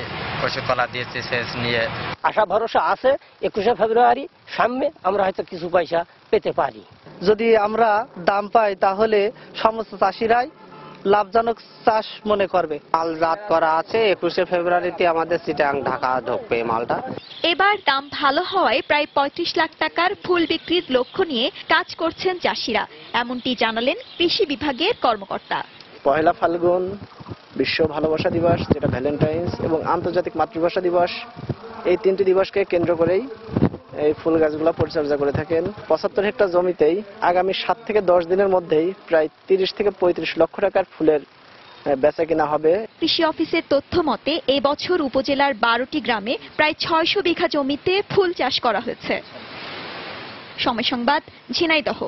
ওষুধ কলা দিয়েছে, সেচ নিয়ে আশা ভরসা আছে 21শে ফেব্রুয়ারি সামনে আমরা হয়তো কিছু পয়সা পেতে পারি। যদি আমরা দাম পাই তাহলে সমস্ত চাষিরাই লাভজনক চাষ মনে করবে। মাল জাত করা আছে, 21শে ফেব্রুয়ারিতে আমাদের চিটাং ঢাকা ঢুকবে মালটা। এবার দাম ভালো হওয়ায় প্রায় 35 লাখ টাকার ফুল বিক্রির লক্ষ্য নিয়ে কাজ করছেন চাষিরা, এমনটি জানালেন কৃষি বিভাগের কর্মকর্তা। পহেলা ফাল্গুন বিশ্ব ভালোবাসা দিবস, যেটা ভ্যালেন্টাইন্স, এবং আন্তর্জাতিক মাতৃভাষা দিবস, এই 3টি দিবসকে কেন্দ্র করেই এই ফুল গাছগুলো পরিচর্যা করে থাকেন। 75 হেক্টর জমিতেই আগামী 7 থেকে 10 দিনের মধ্যেই প্রায় 30 থেকে 35 লক্ষ টাকার ফুলের বেচা কিনা হবে। কৃষি অফিসের তথ্য মতে এবছর উপজেলার 12টি গ্রামে প্রায় 600 বিঘা জমিতে ফুল চাষ করা হয়েছে। সময় সংবাদ, ঝিনাইদহ।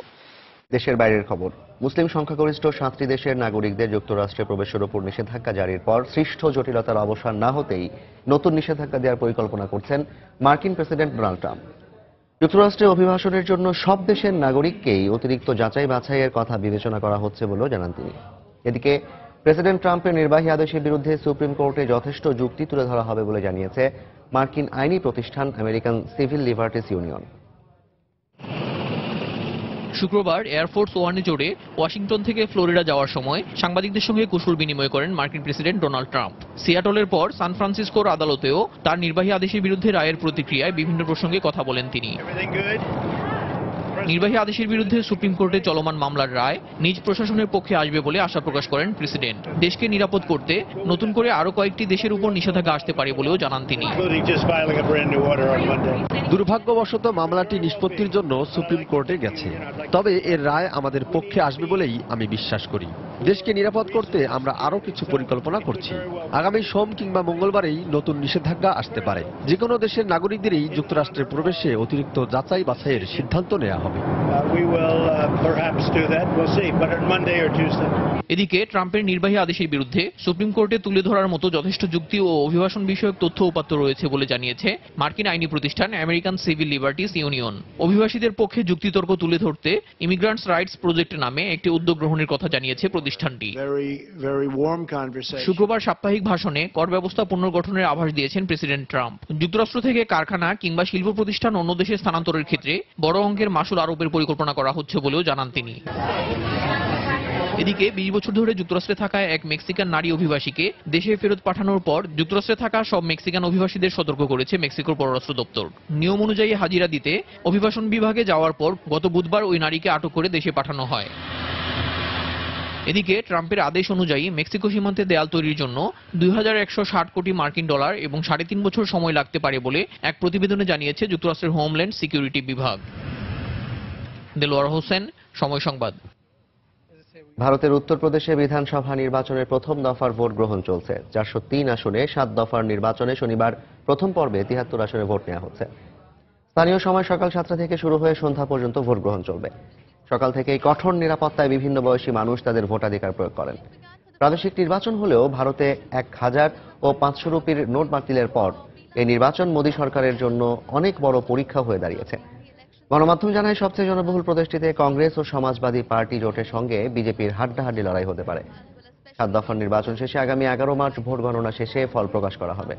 দেশের বাইরের খবর। মুসলিম সংখ্যাগরিষ্ঠ 7টি দেশের নাগরিকদের যুক্তরাষ্ট্রে প্রবেশের উপর নিষেধাজ্ঞা জারির পর সৃষ্ট জটিলতার অবসান না হতেই নতুন নিষেধাজ্ঞা দেওয়ার পরিকল্পনা করছেন মার্কিন প্রেসিডেন্ট ডোনাল্ড ট্রাম্প। যুক্তরাষ্ট্রে অভিবাসনের জন্য সব দেশের নাগরিককেই অতিরিক্ত যাচাই বাছাইয়ের কথা বিবেচনা করা হচ্ছে বলেও জানান তিনি। এদিকে প্রেসিডেন্ট ট্রাম্পের নির্বাহী আদেশের বিরুদ্ধে সুপ্রিম কোর্টে যথেষ্ট যুক্তি তুলে ধরা হবে বলে জানিয়েছে মার্কিন আইনি প্রতিষ্ঠান আমেরিকান সিভিল লিবার্টিস ইউনিয়ন। শুক্রবার এয়ারফোর্স ওয়ানে চড়ে ওয়াশিংটন থেকে ফ্লোরিডা যাওয়ার সময় সাংবাদিকদের সঙ্গে কুশল বিনিময় করেন মার্কিন প্রেসিডেন্ট ডোনাল্ড ট্রাম্প। সিয়াটলের পর সান ফ্রান্সিসকোর আদালতেও তার নির্বাহী আদেশের বিরুদ্ধে রায়ের প্রতিক্রিয়ায় বিভিন্ন প্রসঙ্গে কথা বলেন তিনি। নির্বাহী আদেশের বিরুদ্ধে সুপ্রিম কোর্টে চলমান মামলার রায় নিজ প্রশাসনের পক্ষে আসবে বলে আশা প্রকাশ করেন প্রেসিডেন্ট। দেশকে নিরাপদ করতে নতুন করে আরো কয়েকটি দেশের উপর নিষেধাজ্ঞা আসতে পারে বলেও জানান তিনি। দুর্ভাগ্যবশত মামলাটি নিষ্পত্তির জন্য সুপ্রিম কোর্টে গেছে, তবে এর রায় আমাদের পক্ষে আসবে বলেই আমি বিশ্বাস করি। দেশকে নিরাপদ করতে আমরা আরো কিছু পরিকল্পনা করছি। আগামী সোম কিংবা মঙ্গলবারেই নতুন নিষেধাজ্ঞা আসতে পারে। যে কোনো দেশের নাগরিকদেরই যুক্তরাষ্ট্রে প্রবেশে অতিরিক্ত যাচাই বাছাইয়ের সিদ্ধান্ত নেওয়া হবে। এদিকে ট্রাম্পের নির্বাহী আদেশের বিরুদ্ধে সুপ্রিম কোর্টে তুলে ধরার মতো যথেষ্ট যুক্তি ও অভিবাসন বিষয়ক তথ্য উপাত্ত রয়েছে বলে জানিয়েছে মার্কিন আইনি প্রতিষ্ঠান আমেরিকান সিভিল লিবার্টিস ইউনিয়ন। অভিবাসীদের পক্ষে যুক্তিতর্ক তুলে ধরতে ইমিগ্রান্টস রাইটস প্রজেক্ট নামে একটি উদ্যোগ গ্রহণের কথা জানিয়েছে প্রতিষ্ঠানটি। শুক্রবার সাপ্তাহিক ভাষণে কর ব্যবস্থা পুনর্গঠনের আভাস দিয়েছেন প্রেসিডেন্ট ট্রাম্প। যুক্তরাষ্ট্র থেকে কারখানা কিংবা শিল্প প্রতিষ্ঠান অন্য দেশে স্থানান্তরের ক্ষেত্রে বড় অঙ্কের মাসুল আরোপের পরিকল্পনা করা হচ্ছে বলেও জানান তিনি। এদিকে 20 বছর ধরে যুক্তরাষ্ট্রে থাকা এক মেক্সিকান নারী অভিবাসীকে দেশে ফেরত পাঠানোর পর যুক্তরাষ্ট্রে থাকা সব মেক্সিকান অভিবাসীদের সতর্ক করেছে মেক্সিকোর পররাষ্ট্র দপ্তর। নিয়ম অনুযায়ী হাজিরা দিতে অভিবাসন বিভাগে যাওয়ার পর গত বুধবার ওই নারীকে আটক করে দেশে পাঠানো হয়। এদিকে ট্রাম্পের আদেশ অনুযায়ী মেক্সিকো সীমান্তে দেয়াল তৈরির জন্য 2160 কোটি মার্কিন ডলার এবং 3.5 বছর সময় লাগতে পারে বলে এক প্রতিবেদনে জানিয়েছে যুক্তরাষ্ট্রের হোমল্যান্ড সিকিউরিটি বিভাগ। দেলোয়ার হোসেন, সময় সংবাদ। ভারতের উত্তরপ্রদেশে বিধানসভা নির্বাচনের প্রথম দফার ভোট গ্রহণ চলছে। 403 আসনে 7 দফার নির্বাচনে শনিবার প্রথম পর্বে 73 আসনে ভোট নেওয়া হচ্ছে। স্থানীয় সময় সকাল 7টা থেকে শুরু হয়ে সন্ধ্যা পর্যন্ত ভোট গ্রহণ চলবে। সকাল থেকেই কঠোর নিরাপত্তায় বিভিন্ন বয়সী মানুষ তাদের ভোটাধিকার প্রয়োগ করেন। প্রাদেশিক নির্বাচন হলেও ভারতে 1000 ও 500 রুপির নোট বাতিলের পর এই নির্বাচন মোদী সরকারের জন্য অনেক বড় পরীক্ষা হয়ে দাঁড়িয়েছে। গণমাধ্যম জানায় সবচেয়ে জনবহুল প্রদেশটিতে কংগ্রেস ও সমাজবাদী পার্টি জোটের সঙ্গে বিজেপির হাড্ডাহাড্ডি লড়াই হতে পারে। 7 দফার নির্বাচন শেষে আগামী 11 মার্চ ভোট গণনা শেষে ফল প্রকাশ করা হবে।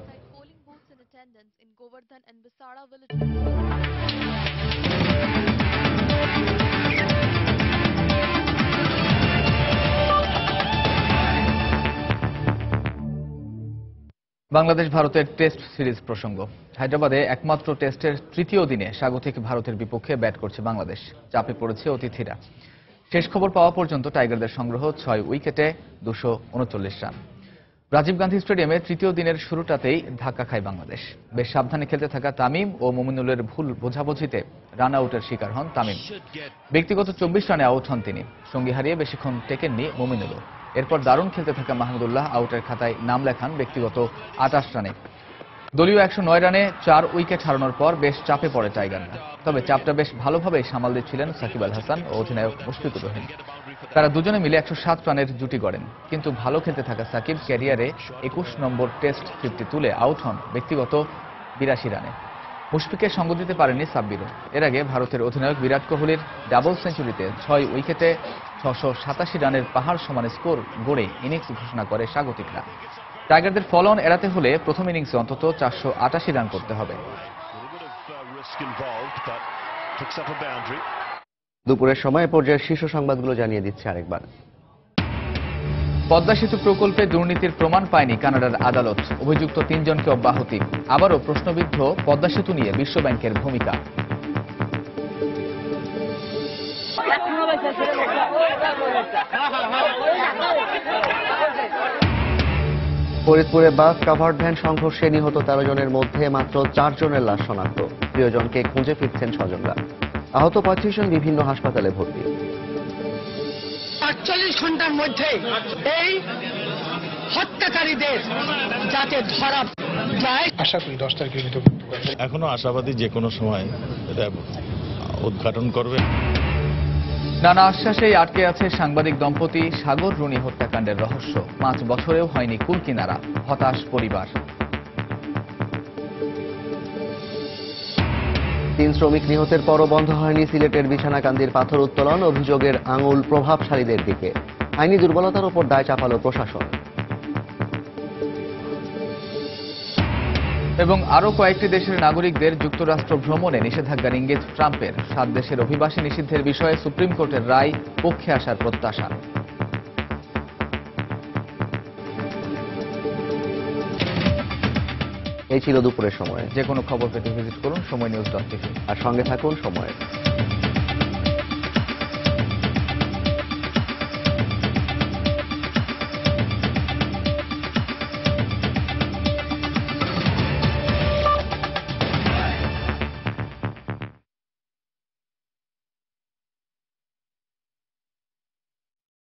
বাংলাদেশ ভারতের টেস্ট সিরিজ প্রসঙ্গ। হায়দ্রাবাদে একমাত্র টেস্টের তৃতীয় দিনে স্বাগতিক ভারতের বিপক্ষে ব্যাট করছে বাংলাদেশ। চাপে পড়েছে অতিথিরা। শেষ খবর পাওয়া পর্যন্ত টাইগারদের সংগ্রহ 6 উইকেটে 239 রান। রাজীব গান্ধী স্টেডিয়ামে তৃতীয় দিনের শুরুটাতেই ধাক্কা খায় বাংলাদেশ। বেশ সাবধানে খেলতে থাকা তামিম ও মুমিনুলের ভুল বোঝাবুঝিতে রান আউটের শিকার হন তামিম। ব্যক্তিগত 24 রানে আউট হন তিনি। সঙ্গী হারিয়ে বেশিক্ষণ টেকেননি মুমিনুলও। এরপর দারুণ খেলতে থাকা মাহমুদুল্লাহ আউটের খাতায় নাম লেখান ব্যক্তিগত 28 রানে। দলীয় 109 রানে 4 উইকেট হারানোর পর বেশ চাপে পড়ে টাইগাররা। তবে চাপটা বেশ ভালোভাবেই সামাল দিচ্ছিলেন সাকিব আল হাসান ও অধিনায়ক মুশফিকুর রহিম। তারা দুজনে মিলে 107 রানের জুটি গড়েন। কিন্তু ভালো খেলতে থাকা সাকিব ক্যারিয়ারে 21 নম্বর টেস্ট 50 তুলে আউট হন ব্যক্তিগত 82 রানে। মুশফিককে সঙ্গ দিতে পারেননি সাব্বিরও। এর আগে ভারতের অধিনায়ক বিরাট কোহলির ডাবল সেঞ্চুরিতে 6 উইকেটে 687 রানের পাহাড় সমান স্কোর গড়ে ইনিংস ঘোষণা করে স্বাগতিকরা। টাইগারদের ফলন এড়াতে হলে প্রথম ইনিংসে অন্তত 488 রান করতে হবে। দুপুরের সময় পর্যায়ের শীর্ষ সংবাদগুলো জানিয়ে দিচ্ছে আরেকবার। পদ্মা সেতু প্রকল্পে দুর্নীতির প্রমাণ পায়নি কানাডার আদালত। অভিযুক্ত 3 জনকে অব্যাহতি। আবারও প্রশ্নবিদ্ধ পদ্মা সেতু নিয়ে বিশ্বব্যাংকের ভূমিকা। ফরিদপুরে বাস কাভার্ড ভ্যান সংঘর্ষে নিহত 13 জনের মধ্যে মাত্র 4 জনের লাশ শনাক্ত। প্রিয়জনকে খুঁজে ফিরছেন স্বজনরা। আহত 35 জন বিভিন্ন হাসপাতালে ভর্তি। 48 ঘন্টার মধ্যে এই হত্যাকারীদের যাতে ধরা যায় আশা করি 10 তারিখের ভিতর এখনো আশাবাদী যে কোনো সময় এটা উদ্ঘাটন করবে। নানা আশ্বাসেই আটকে আছে সাংবাদিক দম্পতি সাগর রুনি হত্যাকাণ্ডের রহস্য। 5 বছরেও হয়নি কুল কিনারা। হতাশ পরিবার। 3 শ্রমিক নিহতের পরও বন্ধ হয়নি সিলেটের বিছানাকান্দির পাথর উত্তোলন। অভিযোগের আঙুল প্রভাবশালীদের দিকে। আইনি দুর্বলতার উপর দায় চাপালো প্রশাসন। এবং আরও কয়েকটি দেশের নাগরিকদের যুক্তরাষ্ট্র ভ্রমণে নিষেধাজ্ঞার ইঙ্গিত ট্রাম্পের। 7 দেশের অভিবাসী নিষিদ্ধের বিষয়ে সুপ্রিম কোর্টের রায় পক্ষে আসার প্রত্যাশা। এই ছিল দুপুরের সময়। যে কোনো খবর পেতে ভিজিট করুন সময়নিউজ.tv আর সঙ্গে থাকুন সময়।